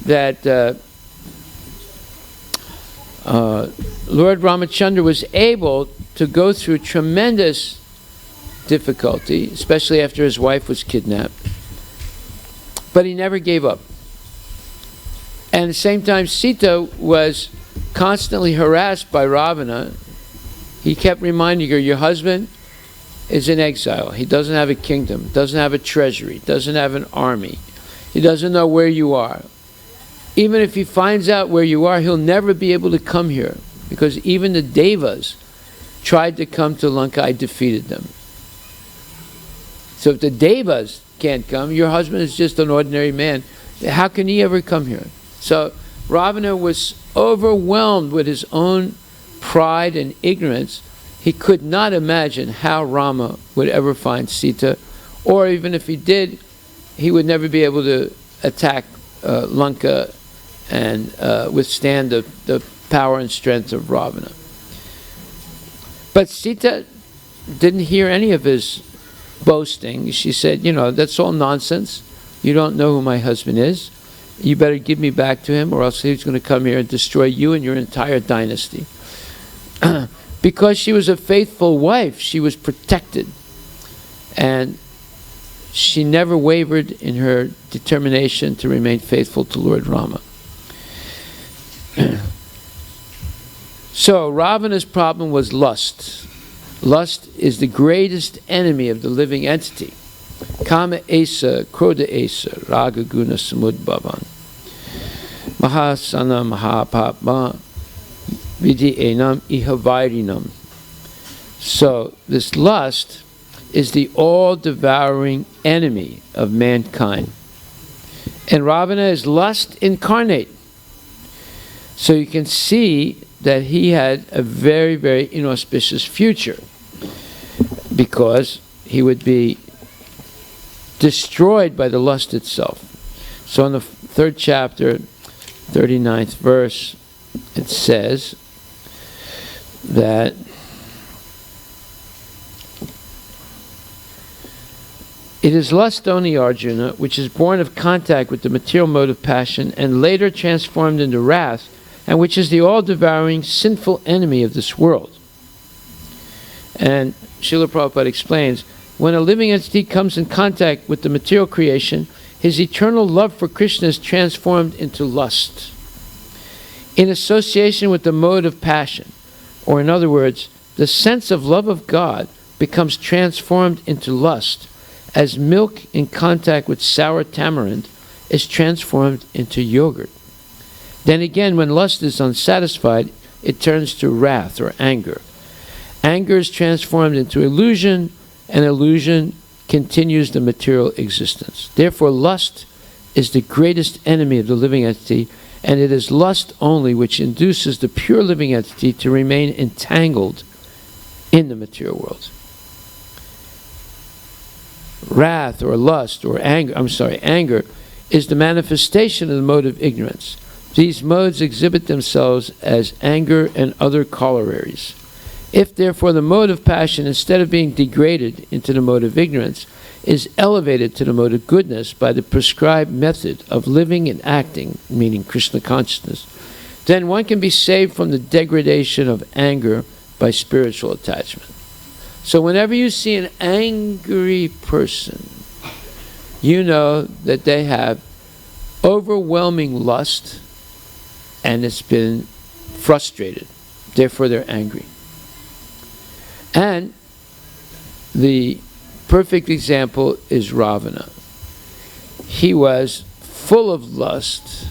that Lord Ramachandra was able to go through tremendous difficulty, especially after his wife was kidnapped. But he never gave up. And at the same time, Sita was constantly harassed by Ravana. He kept reminding her, your husband is in exile. He doesn't have a kingdom, doesn't have a treasury, doesn't have an army. He doesn't know where you are. Even if he finds out where you are, he'll never be able to come here, because even the Devas tried to come to Lanka. I defeated them. So if the Devas can't come, your husband is just an ordinary man. How can he ever come here? So Ravana was overwhelmed with his own pride and ignorance. He could not imagine how Rama would ever find Sita, or even if he did, he would never be able to attack Lanka and withstand the power and strength of Ravana. But Sita didn't hear any of his boasting. She said, that's all nonsense. You don't know who my husband is. You better give me back to him, or else he's going to come here and destroy you and your entire dynasty. Because she was a faithful wife, she was protected. And she never wavered in her determination to remain faithful to Lord Rama. So Ravana's problem was lust. Lust is the greatest enemy of the living entity. Kama esa, kroda esa, raga guna samudbhavan. Mahasana mahapapma vidhi enam ihavairinam. So this lust is the all-devouring enemy of mankind. And Ravana is lust incarnate. So you can see that he had a very, very inauspicious future, because he would be destroyed by the lust itself. So in the 3rd chapter, 39th verse, it says that it is lust only, Arjuna, which is born of contact with the material mode of passion and later transformed into wrath, and which is the all-devouring sinful enemy of this world. And Srila Prabhupada explains, when a living entity comes in contact with the material creation, his eternal love for Krishna is transformed into lust. In association with the mode of passion, or in other words, the sense of love of God becomes transformed into lust, as milk in contact with sour tamarind is transformed into yogurt. Then again, when lust is unsatisfied, it turns to wrath or anger. Anger is transformed into illusion, and illusion continues the material existence. Therefore, lust is the greatest enemy of the living entity, and it is lust only which induces the pure living entity to remain entangled in the material world. Wrath or lust or anger is the manifestation of the mode of ignorance. These modes exhibit themselves as anger and other corollaries. If therefore the mode of passion, instead of being degraded into the mode of ignorance, is elevated to the mode of goodness by the prescribed method of living and acting, meaning Krishna consciousness, then one can be saved from the degradation of anger by spiritual attachment. So whenever you see an angry person, you know that they have overwhelming lust and it's been frustrated. Therefore they're angry. And the perfect example is Ravana. He was full of lust,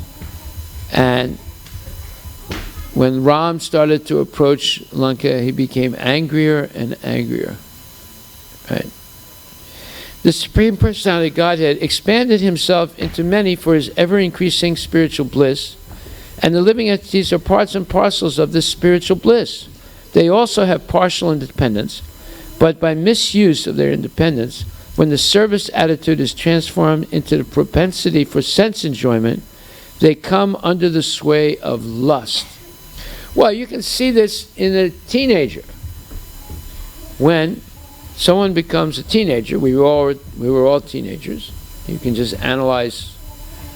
and when Ram started to approach Lanka, he became angrier and angrier. Right? The Supreme Personality of Godhead expanded himself into many for his ever-increasing spiritual bliss, and the living entities are parts and parcels of this spiritual bliss. They also have partial independence, but by misuse of their independence, when the service attitude is transformed into the propensity for sense enjoyment, they come under the sway of lust. Well, you can see this in a teenager. When someone becomes a teenager, we were all teenagers. You can just analyze,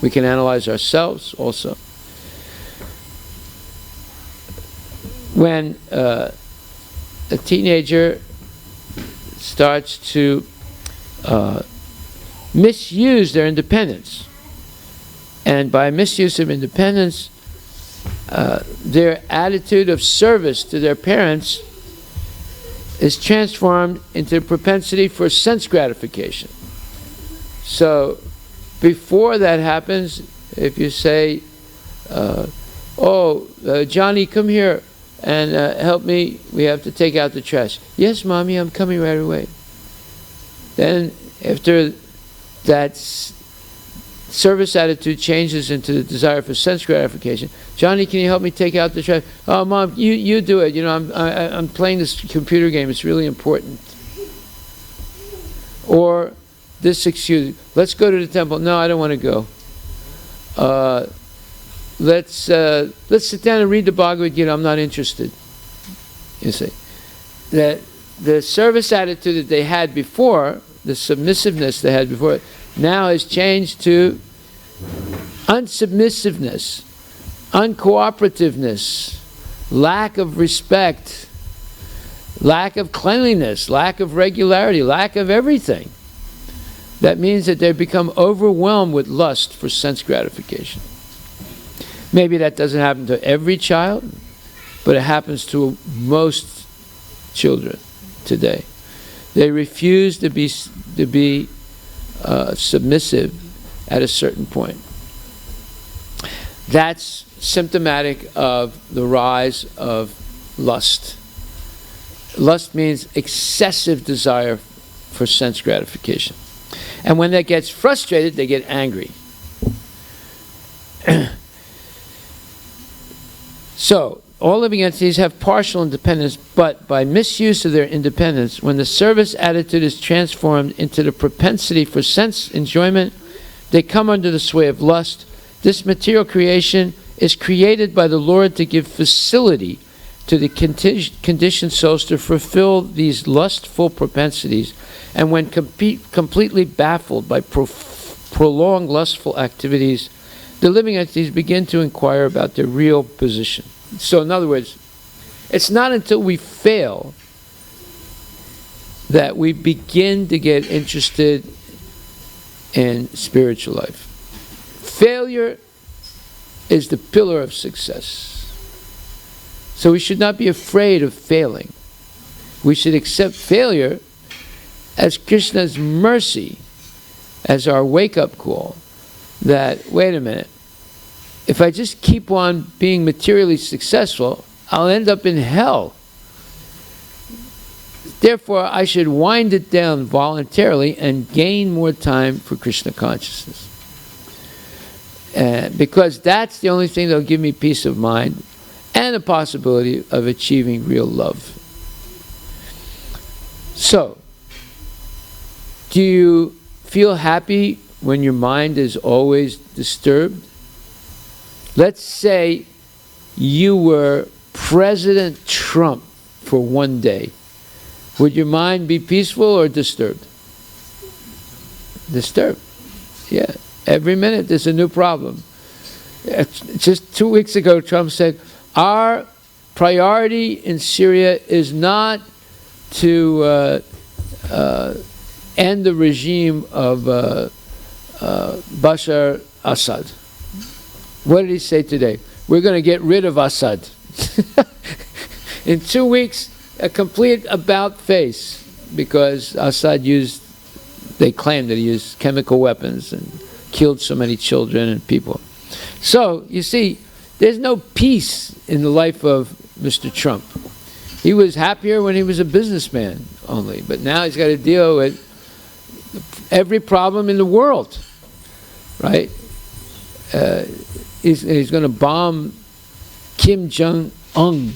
we can analyze ourselves also. When a teenager starts to misuse their independence, and by misuse of independence, their attitude of service to their parents is transformed into a propensity for sense gratification. So before that happens, if you say, Johnny, come here and help me, we have to take out the trash. Yes, Mommy, I'm coming right away. Then after that service attitude changes into the desire for sense gratification. Johnny, can you help me take out the trash? Oh, Mom, you do it. You know, I'm playing this computer game. It's really important. Or this excuse, let's go to the temple. No, I don't want to go. Let's sit down and read the Bhagavad Gita. I'm not interested. You see, that the service attitude that they had before, the submissiveness they had before, now has changed to unsubmissiveness, uncooperativeness, lack of respect, lack of cleanliness, lack of regularity, lack of everything. That means that they become overwhelmed with lust for sense gratification. Maybe that doesn't happen to every child, but it happens to most children today. They refuse to be submissive at a certain point. That's symptomatic of the rise of lust. Lust means excessive desire for sense gratification. And when that gets frustrated, they get angry. So, all living entities have partial independence, but by misuse of their independence, when the service attitude is transformed into the propensity for sense enjoyment, they come under the sway of lust. This material creation is created by the Lord to give facility to the conditioned souls to fulfill these lustful propensities, and when completely baffled by prolonged lustful activities, the living entities begin to inquire about their real position. So in other words, it's not until we fail that we begin to get interested in spiritual life. Failure is the pillar of success. So we should not be afraid of failing. We should accept failure as Krishna's mercy, as our wake-up call, that, wait a minute, if I just keep on being materially successful, I'll end up in hell. Therefore, I should wind it down voluntarily and gain more time for Krishna consciousness. Because that's the only thing that will give me peace of mind and the possibility of achieving real love. So, do you feel happy when your mind is always disturbed? Let's say you were President Trump for one day. Would your mind be peaceful or disturbed? Disturbed. Yeah. Every minute there's a new problem. Just 2 weeks ago, Trump said, our priority in Syria is not to end the regime of Bashar Assad. What did he say today? We're going to get rid of Assad. In 2 weeks, a complete about-face, because Assad they claim that he used chemical weapons and killed so many children and people. So, you see, there's no peace in the life of Mr. Trump. He was happier when he was a businessman only, but now he's got to deal with every problem in the world, right? He's going to bomb Kim Jong-un,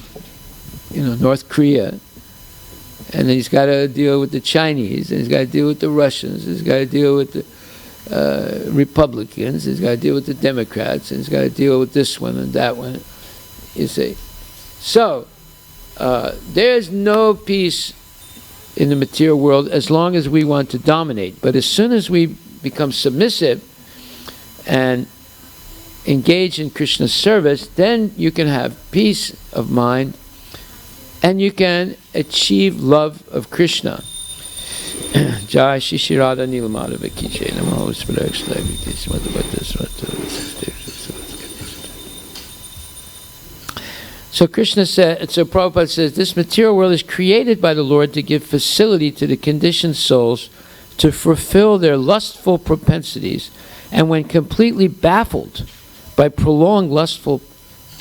North Korea, and then he's got to deal with the Chinese, and he's got to deal with the Russians, he's got to deal with the Republicans, he's got to deal with the Democrats, and he's got to deal with this one and that one, you see. So, there's no peace in the material world as long as we want to dominate. But as soon as we become submissive and engage in Krishna's service, then you can have peace of mind and you can achieve love of Krishna. Jai Shri Radha Nilamada Ki Jai Namo So Krishna said, so Prabhupada says, this material world is created by the Lord to give facility to the conditioned souls to fulfill their lustful propensities, and when completely baffled by prolonged lustful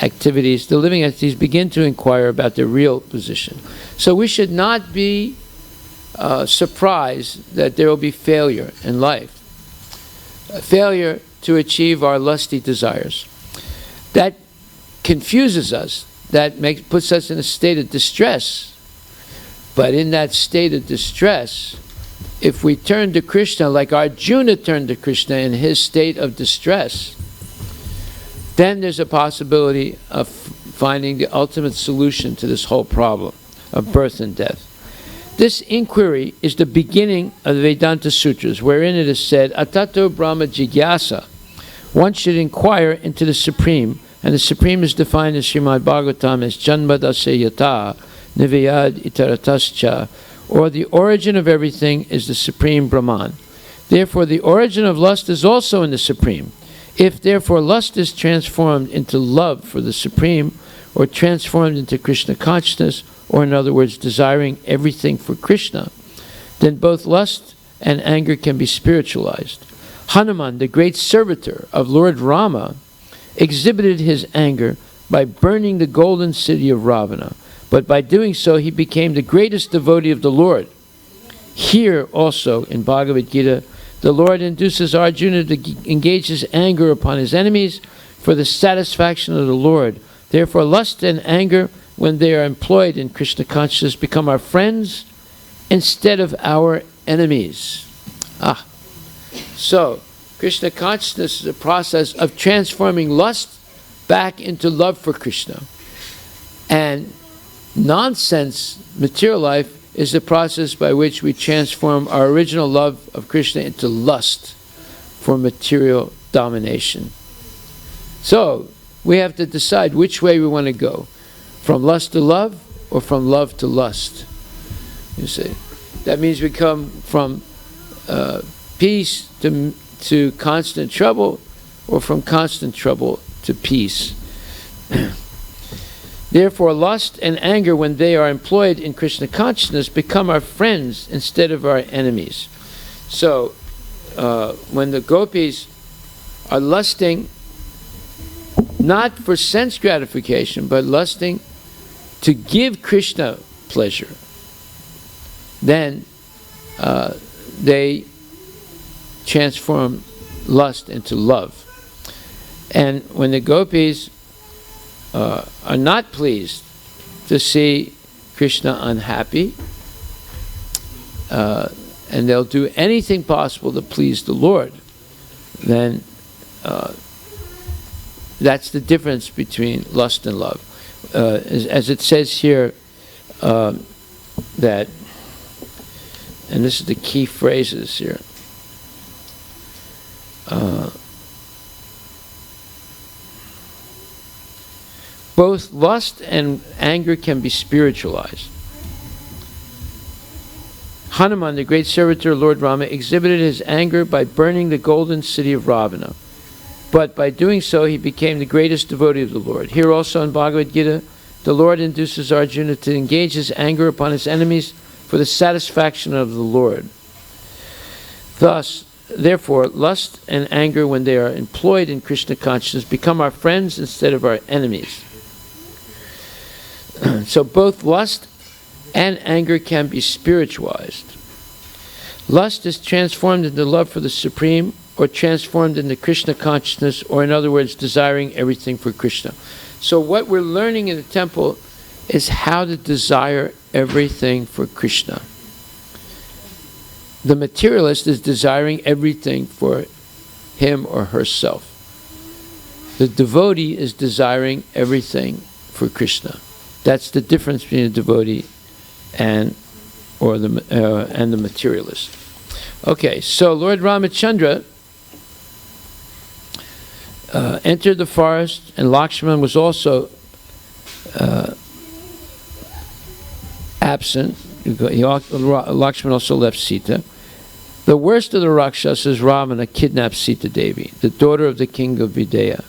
activities, the living entities begin to inquire about their real position. So we should not be surprised that there will be failure in life. Failure to achieve our lusty desires. That confuses us. That puts us in a state of distress. But in that state of distress, if we turn to Krishna like Arjuna turned to Krishna in his state of distress, then there's a possibility of finding the ultimate solution to this whole problem of birth and death. This inquiry is the beginning of the Vedanta Sutras, wherein it is said, Atato Brahma Jigyasa. One should inquire into the Supreme, and the Supreme is defined in Srimad Bhagavatam as Janmadasya Yata, Nivayad Itaratascha, or the origin of everything is the Supreme Brahman. Therefore, the origin of lust is also in the Supreme. If, therefore, lust is transformed into love for the Supreme, or transformed into Krishna consciousness, or in other words, desiring everything for Krishna, then both lust and anger can be spiritualized. Hanuman, the great servitor of Lord Rama, exhibited his anger by burning the golden city of Ravana, but by doing so he became the greatest devotee of the Lord. Here also in Bhagavad Gita, the Lord induces Arjuna to engage his anger upon his enemies for the satisfaction of the Lord. Therefore, lust and anger, when they are employed in Krishna consciousness, become our friends instead of our enemies. So, Krishna consciousness is a process of transforming lust back into love for Krishna. And nonsense, material life, is the process by which we transform our original love of Krishna into lust for material domination. So, we have to decide which way we want to go. From lust to love, or from love to lust. You see. That means we come from peace to constant trouble, or from constant trouble to peace. Therefore, lust and anger, when they are employed in Krishna consciousness, become our friends instead of our enemies. So, when the gopis are lusting, not for sense gratification, but lusting to give Krishna pleasure, then they transform lust into love. And when the gopis are not pleased to see Krishna unhappy, and they'll do anything possible to please the Lord, then that's the difference between lust and love. As it says here, that, and this is the key phrases here, both lust and anger can be spiritualized. Hanuman, the great servitor of Lord Rama, exhibited his anger by burning the golden city of Ravana. But by doing so, he became the greatest devotee of the Lord. Here also in Bhagavad Gita, the Lord induces Arjuna to engage his anger upon his enemies for the satisfaction of the Lord. Thus, therefore, lust and anger, when they are employed in Krishna consciousness, become our friends instead of our enemies. So both lust and anger can be spiritualized. Lust is transformed into love for the Supreme, or transformed into Krishna consciousness, or in other words, desiring everything for Krishna. So what we're learning in the temple is how to desire everything for Krishna. The materialist is desiring everything for him or herself. The devotee is desiring everything for Krishna. That's the difference between a devotee and the materialist. Okay, so Lord Ramachandra entered the forest, and Lakshman was also absent. Lakshman also left Sita. The worst of the Rakshasas, Ravana, kidnapped Sita Devi, the daughter of the king of Videha,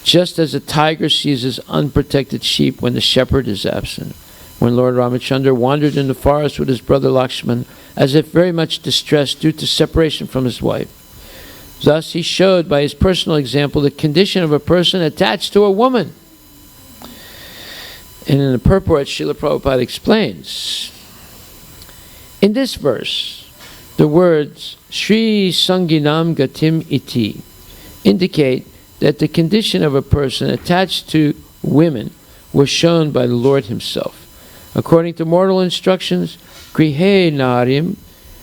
just as a tiger seizes unprotected sheep when the shepherd is absent. When Lord Ramachandra wandered in the forest with his brother Lakshman, as if very much distressed due to separation from his wife. Thus he showed by his personal example the condition of a person attached to a woman. And in the purport, Srila Prabhupada explains, in this verse, the words Sri Sanginam Gatim Iti indicate that the condition of a person attached to women was shown by the Lord himself. According to mortal instructions, Grihe Narim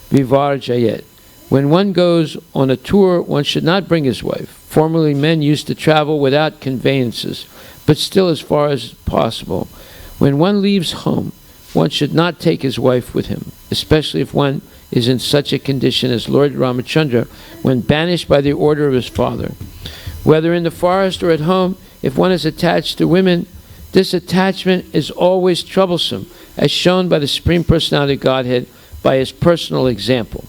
Vivarjayet. When one goes on a tour, one should not bring his wife. Formerly, men used to travel without conveyances, but still as far as possible. When one leaves home, one should not take his wife with him, especially if one is in such a condition as Lord Ramachandra when banished by the order of his father. Whether in the forest or at home, if one is attached to women, this attachment is always troublesome, as shown by the Supreme Personality of Godhead by his personal example.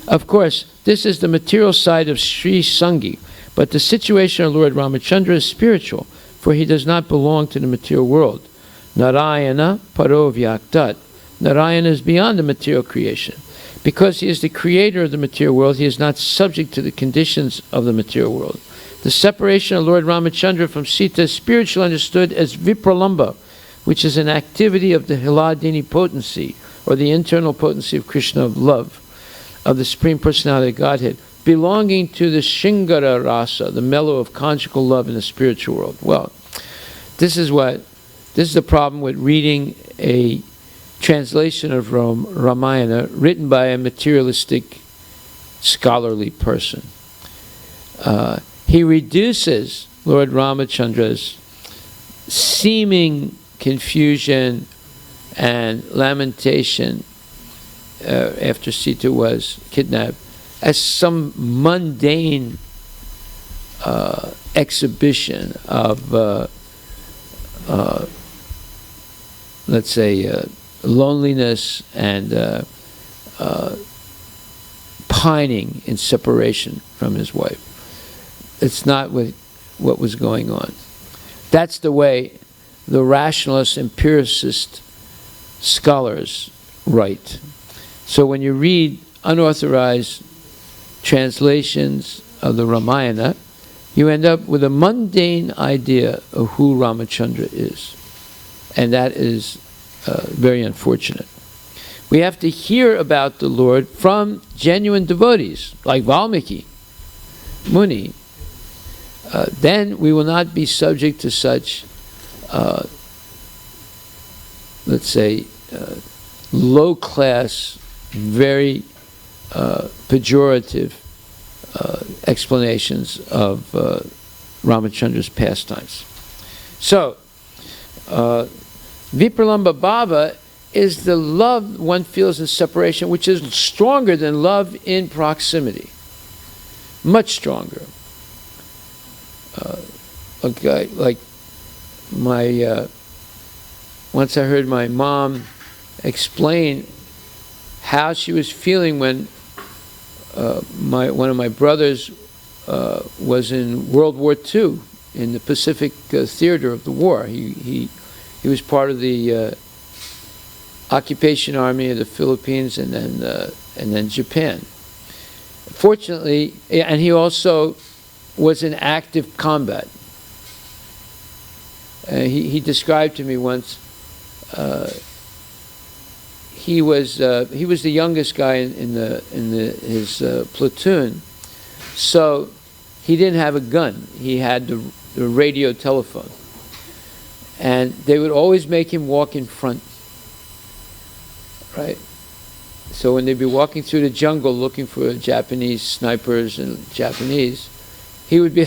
Of course, this is the material side of Sri Sangi, but the situation of Lord Ramachandra is spiritual, for he does not belong to the material world. Narayana Paro Vyaktat. Narayana is beyond the material creation. Because he is the creator of the material world, he is not subject to the conditions of the material world. The separation of Lord Ramachandra from Sita is spiritually understood as vipralamba, which is an activity of the Hiladini potency, or the internal potency of Krishna, of love, of the Supreme Personality of Godhead, belonging to the Shingara rasa, the mellow of conjugal love in the spiritual world. Well, this is the problem with reading a translation of Ramayana written by a materialistic, scholarly person. He reduces Lord Ramachandra's seeming confusion and lamentation after Sita was kidnapped as some mundane exhibition of, let's say, loneliness and pining in separation from his wife. It's not what was going on. That's the way the rationalist, empiricist scholars write. So when you read unauthorized translations of the Ramayana, you end up with a mundane idea of who Ramachandra is. And that is very unfortunate. We have to hear about the Lord from genuine devotees, like Valmiki Muni. Then we will not be subject to such, let's say, low-class, very pejorative explanations of Ramachandra's pastimes. So, Vipralamba Bhava is the love one feels in separation, which is stronger than love in proximity. Much stronger. Okay, like my once I heard my mom explain how she was feeling when one of my brothers was in World War II in the Pacific theater of the war. He was part of the occupation army of the Philippines and then Japan. Fortunately, and he also was in active combat. He described to me once. He was the youngest guy in his platoon, so he didn't have a gun. He had the radio telephone, and they would always make him walk in front. Right. So when they'd be walking through the jungle looking for Japanese snipers and Japanese, he would be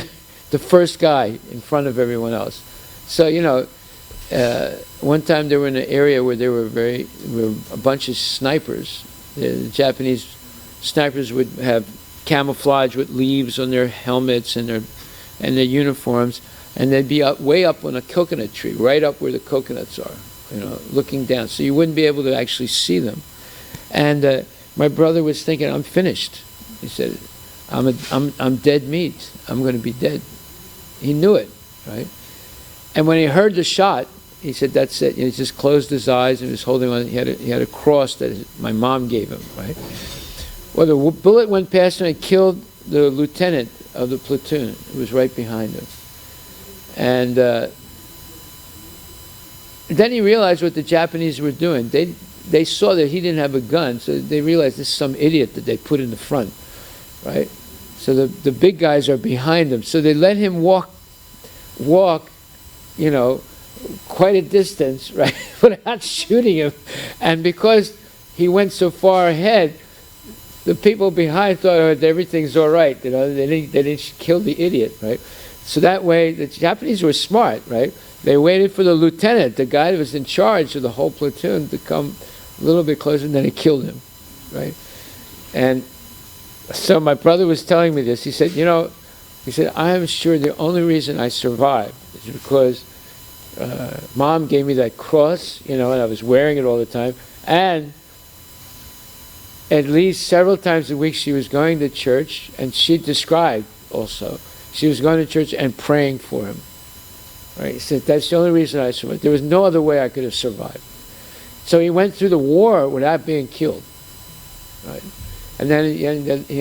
the first guy in front of everyone else. So, one time they were in an area where there were a bunch of snipers. The Japanese snipers would have camouflage with leaves on their helmets and their uniforms, and they'd be way up on a coconut tree, right up where the coconuts are, looking down. So you wouldn't be able to actually see them. And my brother was thinking, I'm finished. He said, I'm dead meat. I'm going to be dead. He knew it, right? And when he heard the shot, he said, that's it. He just closed his eyes and was holding on. He had a cross that my mom gave him, right? Well, the bullet went past him and killed the lieutenant of the platoon who was right behind him. And then he realized what the Japanese were doing. They saw that he didn't have a gun, so they realized this is some idiot that they put in the front, right? So the big guys are behind him. So they let him walk, quite a distance, right, without shooting him. And because he went so far ahead, the people behind thought, everything's all right. They didn't kill the idiot, right? So that way, the Japanese were smart, right? They waited for the lieutenant, the guy that was in charge of the whole platoon, to come a little bit closer, and then he killed him, right? And so my brother was telling me this. He said, I am sure the only reason I survived is because Mom gave me that cross, and I was wearing it all the time. And at least several times a week she was going to church, and she described also, she was going to church and praying for him. Right? He said, that's the only reason I survived. There was no other way I could have survived. So he went through the war without being killed. right? And then he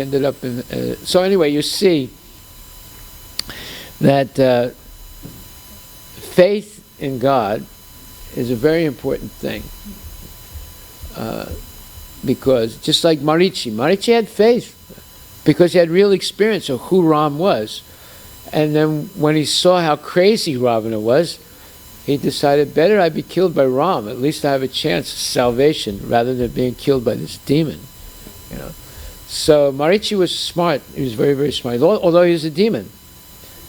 ended up in... so anyway, you see that faith in God is a very important thing. Because just like Marichi had faith because he had real experience of who Ram was. And then when he saw how crazy Ravana was, he decided, better I be killed by Ram. At least I have a chance of salvation rather than being killed by this demon. You know. So Marichi was smart. He was very, very smart, although he was a demon.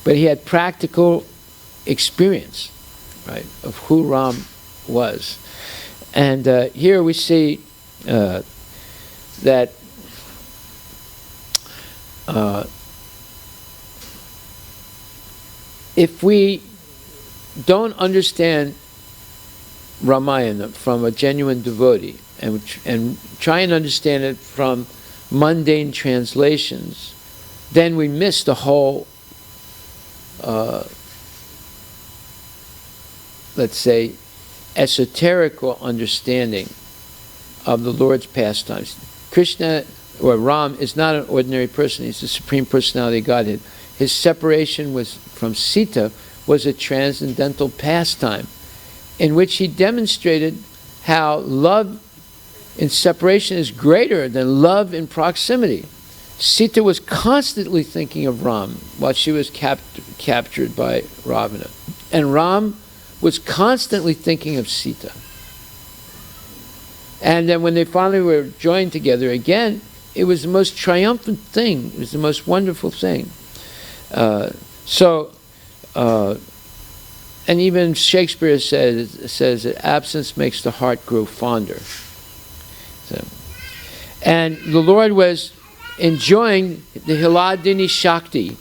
But he had practical experience, right, of who Ram was. And here we see that if we don't understand Ramayana from a genuine devotee and try and understand it from mundane translations, then we miss the whole, let's say, esoterical understanding of the Lord's pastimes. Krishna, or Ram, is not an ordinary person. He's the Supreme Personality of Godhead. His separation from Sita was a transcendental pastime in which he demonstrated how love in separation is greater than love in proximity. Sita was constantly thinking of Ram while she was captured by Ravana. And Ram was constantly thinking of Sita. And then when they finally were joined together again, it was the most triumphant thing. It was the most wonderful thing. And even Shakespeare says that absence makes the heart grow fonder. So, and the Lord was enjoying the Hiladini Shakti,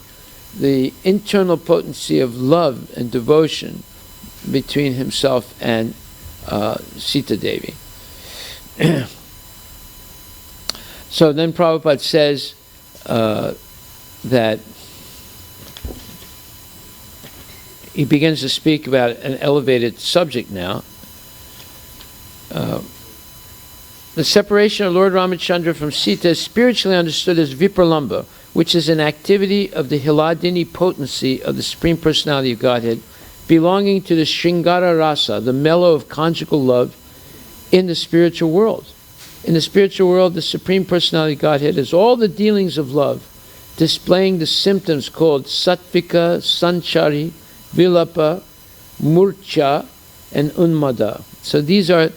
the internal potency of love and devotion between himself and Sita Devi. So then Prabhupada says that he begins to speak about an elevated subject now. The separation of Lord Ramachandra from Sita is spiritually understood as Vipralamba, which is an activity of the Hiladini potency of the Supreme Personality of Godhead, belonging to the Shringara Rasa, the mellow of conjugal love in the spiritual world. In the spiritual world, the Supreme Personality of Godhead is all the dealings of love, displaying the symptoms called Sattvika, Sanchari, Vilapa, Murcha, and Unmada. So these are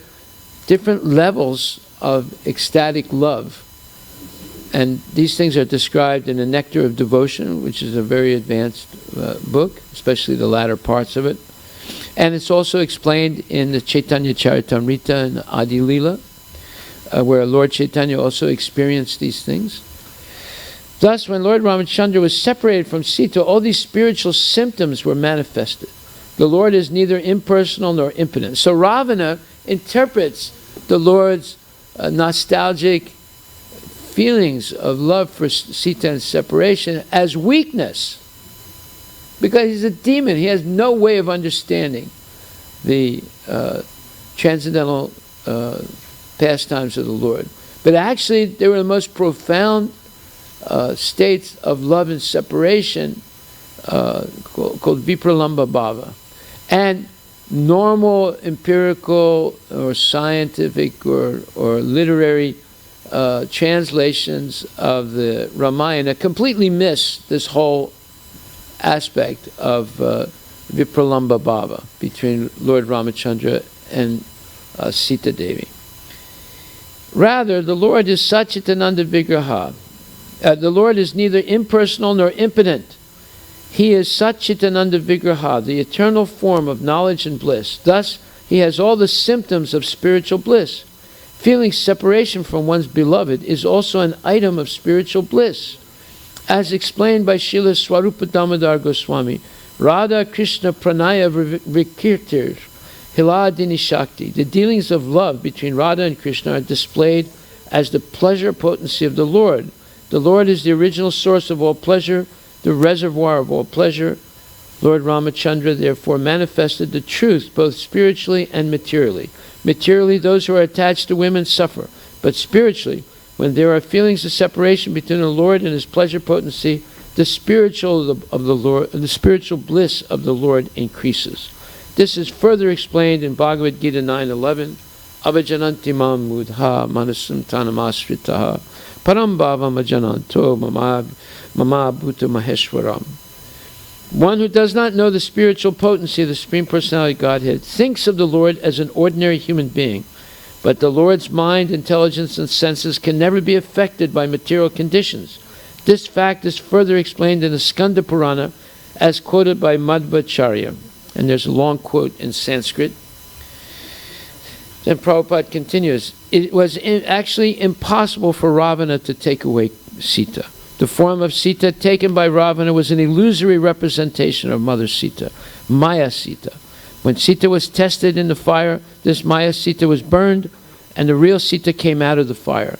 different levels of ecstatic love. And these things are described in the Nectar of Devotion, which is a very advanced book, especially the latter parts of it. And it's also explained in the Chaitanya Charitamrita and Adi Lila, where Lord Chaitanya also experienced these things. Thus, when Lord Ramachandra was separated from Sita, all these spiritual symptoms were manifested. The Lord is neither impersonal nor impotent. So Ravana interprets the Lord's nostalgic feelings of love for Sita and separation as weakness, because he's a demon. He has no way of understanding the transcendental pastimes of the Lord. But actually, they were the most profound states of love and separation called Vipralamba Bhava. And normal empirical or scientific or literary translations of the Ramayana completely miss this whole aspect of Vipralamba Bhava between Lord Ramachandra and Sita Devi. Rather, the Lord is Satchitananda Vigraha. The Lord is neither impersonal nor impotent. He is Satchitananda Vigraha, the eternal form of knowledge and bliss. Thus, he has all the symptoms of spiritual bliss. Feeling separation from one's beloved is also an item of spiritual bliss. As explained by Srila Swarupa Damodar Goswami, Radha Krishna Pranaya Vikirtir, Hiladini Shakti. The dealings of love between Radha and Krishna are displayed as the pleasure potency of the Lord. The Lord is the original source of all pleasure, the reservoir of all pleasure. Lord Ramachandra therefore manifested the truth both spiritually and materially. Materially, those who are attached to women suffer, but spiritually, when there are feelings of separation between the Lord and his pleasure potency, the spiritual of the Lord, the spiritual bliss of the Lord increases. This is further explained in Bhagavad Gita 9:11. Avajananti mam mudha manasam tanamasritaha param bhavam ajananto mama bhuta maheshwaram. One who does not know the spiritual potency of the Supreme Personality of Godhead thinks of the Lord as an ordinary human being, but the Lord's mind, intelligence, and senses can never be affected by material conditions. This fact is further explained in the Skanda Purana as quoted by Madhvacharya. And there's a long quote in Sanskrit. Then Prabhupada continues, it was actually impossible for Ravana to take away Sita. The form of Sita taken by Ravana was an illusory representation of Mother Sita, Maya Sita. When Sita was tested in the fire, this Maya Sita was burned, and the real Sita came out of the fire.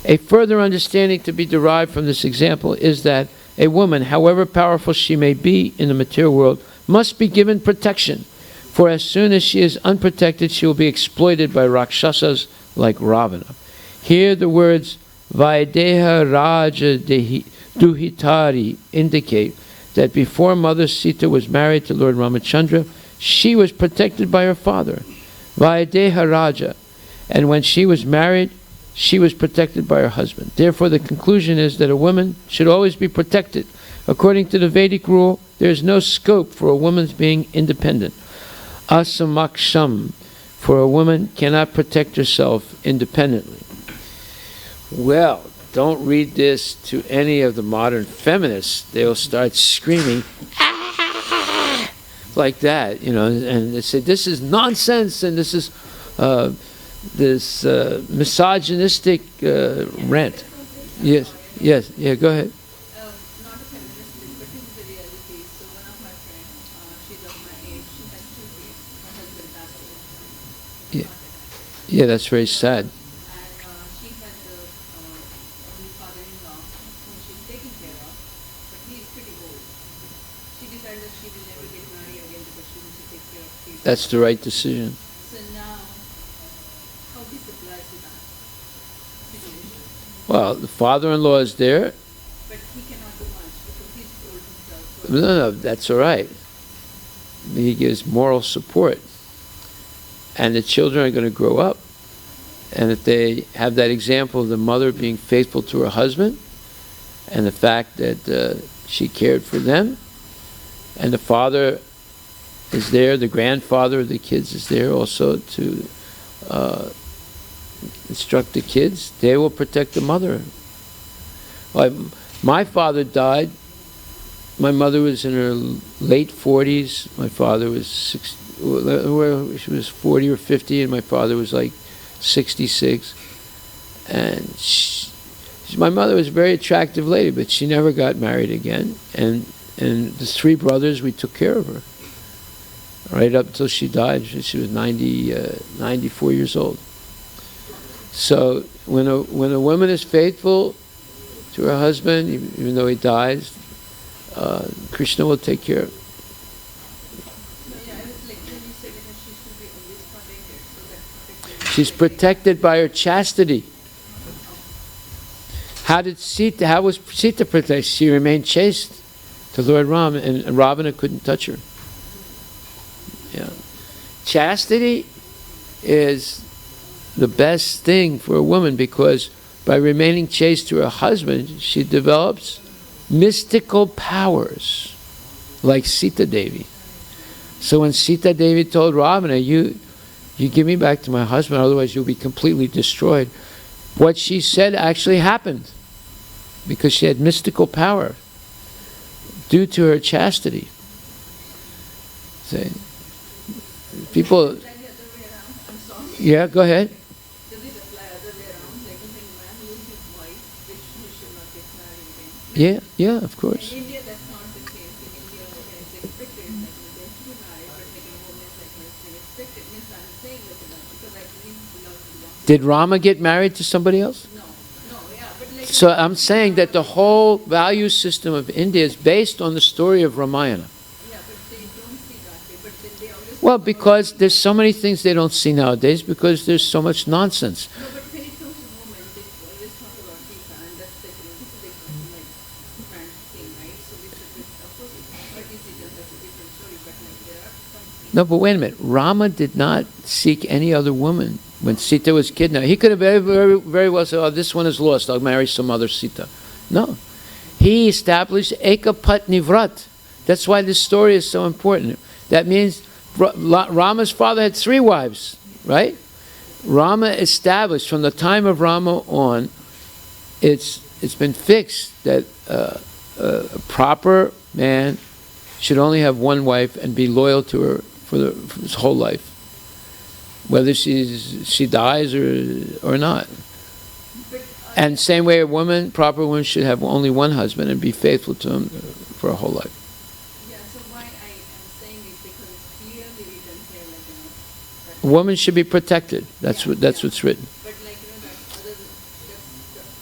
A further understanding to be derived from this example is that a woman, however powerful she may be in the material world, must be given protection, for as soon as she is unprotected, she will be exploited by Rakshasas like Ravana. Here the words Vaideha Raja Duhitari indicate that before Mother Sita was married to Lord Ramachandra, she was protected by her father, Vaideha Raja, and when she was married, she was protected by her husband. Therefore, the conclusion is that a woman should always be protected. According to the Vedic rule, there is no scope for a woman's being independent. Asamaksham, for a woman cannot protect herself independently. Well, don't read this to any of the modern feminists. They'll start screaming, "Ah!" like that, and they say, this is nonsense, and this is misogynistic rant. Yes, go ahead. Not a feminist, but this is the reality. So one of my friends, she's of my age, she has 2 kids. My husband passed away. Yeah, that's very sad. And she has a father-in-law whom she's taking care of, but he is pretty old. She decided that she will never get married again because she wants to take care of kids. That's the right decision. So now, how this applies to that situation? Well, the father-in-law is there. But he cannot do much because he's told himself. No, that's all right. He gives moral support. And the children are going to grow up. And if they have that example of the mother being faithful to her husband, and the fact that she cared for them, and the father is there, the grandfather of the kids is there also to instruct the kids, they will protect the mother. My father died. My mother was in her late 40s. My father was she was 40 or 50, and my father was like 66. And my mother was a very attractive lady, but she never got married again. And the 3 brothers, we took care of her right up until she died. She was 94 years old. So when a woman is faithful to her husband, even though he dies, Krishna will take care of her. She's protected by her chastity. How was Sita protected? She remained chaste to Lord Ram, and Ravana couldn't touch her. Yeah. Chastity is the best thing for a woman, because by remaining chaste to her husband, she develops mystical powers, like Sita Devi. So when Sita Devi told Ravana, you give me back to my husband, otherwise you'll be completely destroyed, what she said actually happened, because she had mystical power due to her chastity. See? People... Yeah, go ahead. Does it apply other way around? Like if a man loses his wife, which he should not get married again? Yeah, of course. In India, that's not the case. In India, it's expected that they have to be married, but like in women, like they expect it. Means I'm saying that because I believe the love belongs. Did Rama get married to somebody else? No, yeah, but like. So I'm saying that the whole value system of India is based on the story of Ramayana. Yeah, but they don't see that way. But then they always. Well, because there's so many things they don't see nowadays, because there's so much nonsense. No, but when it comes to women, they always talk Sita, and that's like, this is like different thing, right? So which is opposite. But you see, that's a different story. But like there are some scenes. No, but wait a minute. Rama did not seek any other woman when Sita was kidnapped. He could have very well said, "Oh, this one is lost. I'll marry some other Sita." No, he established Ekapatni Vrat. That's why this story is so important. That means Rama's father had 3 wives, right? Rama established from the time of Rama on. It's been fixed that a proper man should only have one wife and be loyal to her for his whole life, whether she dies or not. And same way a proper woman should have only one husband and be faithful to him for her whole life. Yeah, so why I am saying it, because it's clearly written here, like, that A woman should be protected. That's what's written. but like, that other,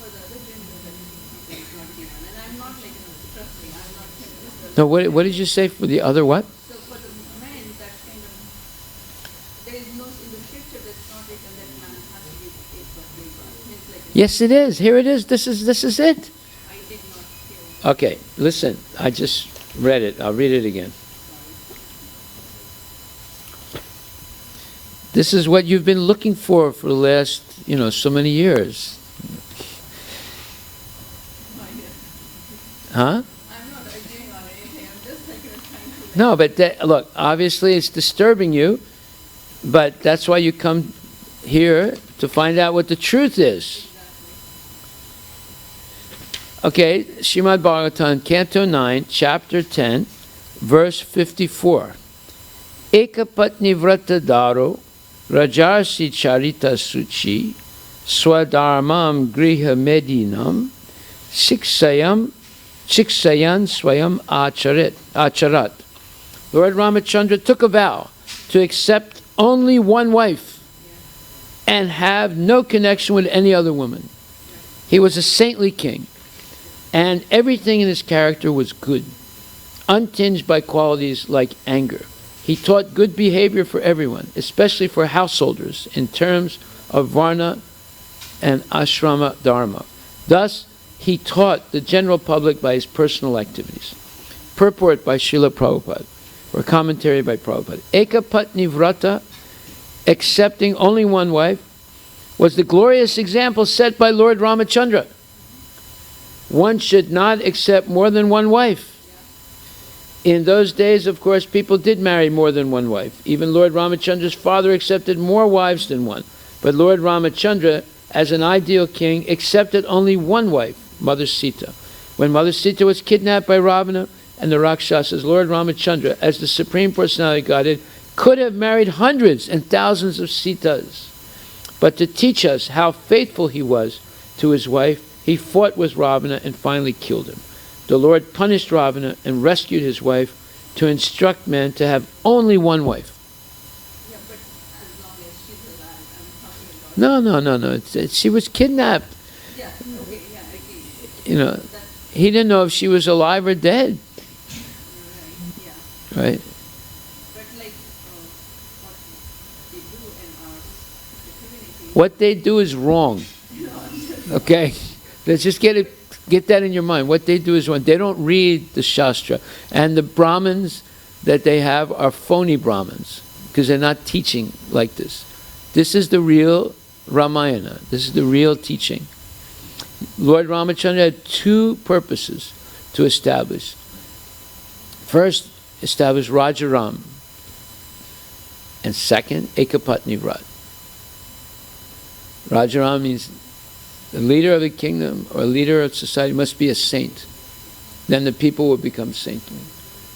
for the other gender, that is not given. And I'm not like, trust me, I'm not saying this. No, what did you say for the other what? So for the men, that kind of, there is no, in the scripture that's not written that man has to be a but means like, Yes, it is. Here it is. This is it. I did not hear. Okay, listen. I just read it. I'll read it again. This is what you've been looking for the last, so many years. Huh? I'm not agreeing on anything, I'm just like, trying to. No, but look, obviously it's disturbing you, but that's why you come here to find out what the truth is. Okay, Srimad Bhagavatam, Canto 9, Chapter 10, verse 54. Ekapatni vrata daro, rajarsi charita suchi, swadharmam griha medinam, siksayan swayam acharat. Lord Ramachandra took a vow to accept only one wife and have no connection with any other woman. He was a saintly king, and everything in his character was good, untinged by qualities like anger. He taught good behavior for everyone, especially for householders, in terms of varna and ashrama dharma. Thus, he taught the general public by his personal activities. Purport by Srila Prabhupada, or commentary by Prabhupada. Ekapatni vrata, accepting only one wife, was the glorious example set by Lord Ramachandra. One should not accept more than one wife. In those days, of course, people did marry more than one wife. Even Lord Ramachandra's father accepted more wives than one. But Lord Ramachandra, as an ideal king, accepted only one wife, Mother Sita. When Mother Sita was kidnapped by Ravana and the Rakshasas, Lord Ramachandra, as the Supreme Personality of Godhead, could have married hundreds and thousands of Sitas. But to teach us how faithful he was to his wife, he fought with Ravana and finally killed him. The Lord punished Ravana and rescued his wife to instruct men to have only one wife. Yeah, but as long as she's alive, I'm talking about. No. She was kidnapped. Yeah, okay, yeah, I agree. He didn't know if she was alive or dead. Right, yeah. Right? But like, what they do in our community. What they do is wrong. Okay? Let's just get that in your mind. What they do is wrong. They don't read the Shastra. And the Brahmins that they have are phony Brahmins, because they're not teaching like this. This is the real Ramayana. This is the real teaching. Lord Ramachandra had 2 purposes to establish. First, establish Rajaram. And second, Ekapatni Vrat. Rajaram means the leader of the kingdom or leader of society must be a saint. Then the people will become saintly.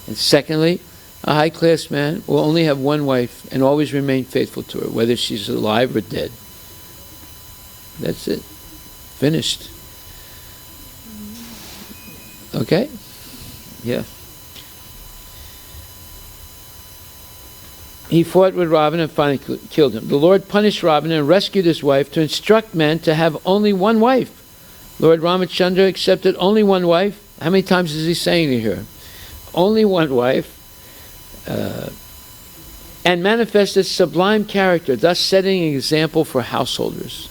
And secondly, a high-class man will only have one wife and always remain faithful to her, whether she's alive or dead. That's it. Finished. Okay? Yeah. He fought with Ravana and finally killed him. The Lord punished Ravana and rescued his wife to instruct men to have only one wife. Lord Ramachandra accepted only one wife. How many times is he saying it here? Only one wife. And manifested sublime character, thus setting an example for householders.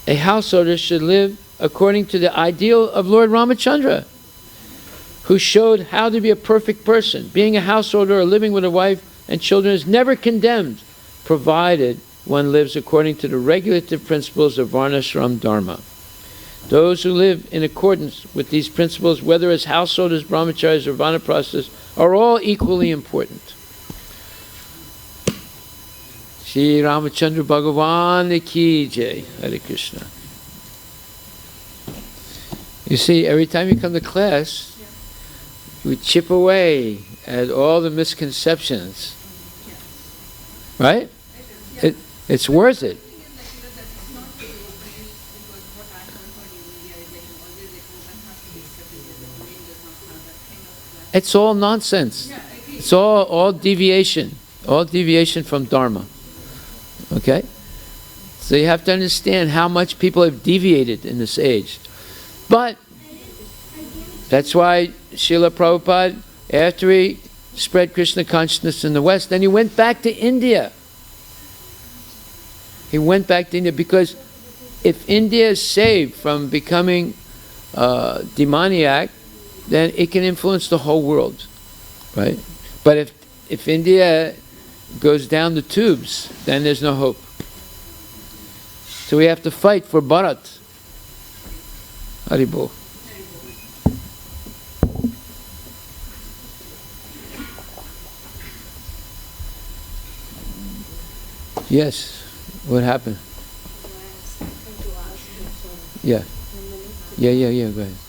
A householder should live according to the ideal of Lord Ramachandra, who showed how to be a perfect person. Being a householder or living with a wife and children is never condemned, provided one lives according to the regulative principles of Varnashram Dharma. Those who live in accordance with these principles, whether as householders, brahmacharis, or vanaprasthas, are all equally important. Shri Ramachandra Bhagavan ki jai. Hare Krishna. You see, every time you come to class, we chip away at all the misconceptions. Right? It's worth it. It's all nonsense. It's all deviation. All deviation from Dharma. Okay? So you have to understand how much people have deviated in this age. But that's why Srila Prabhupada, after he spread Krishna consciousness in the West, then he went back to India. He went back to India because if India is saved from becoming demoniac, then it can influence the whole world, right? But if India goes down the tubes, then there's no hope. So we have to fight for Bharat. Haribol. Yes. What happened? Yeah. Go ahead.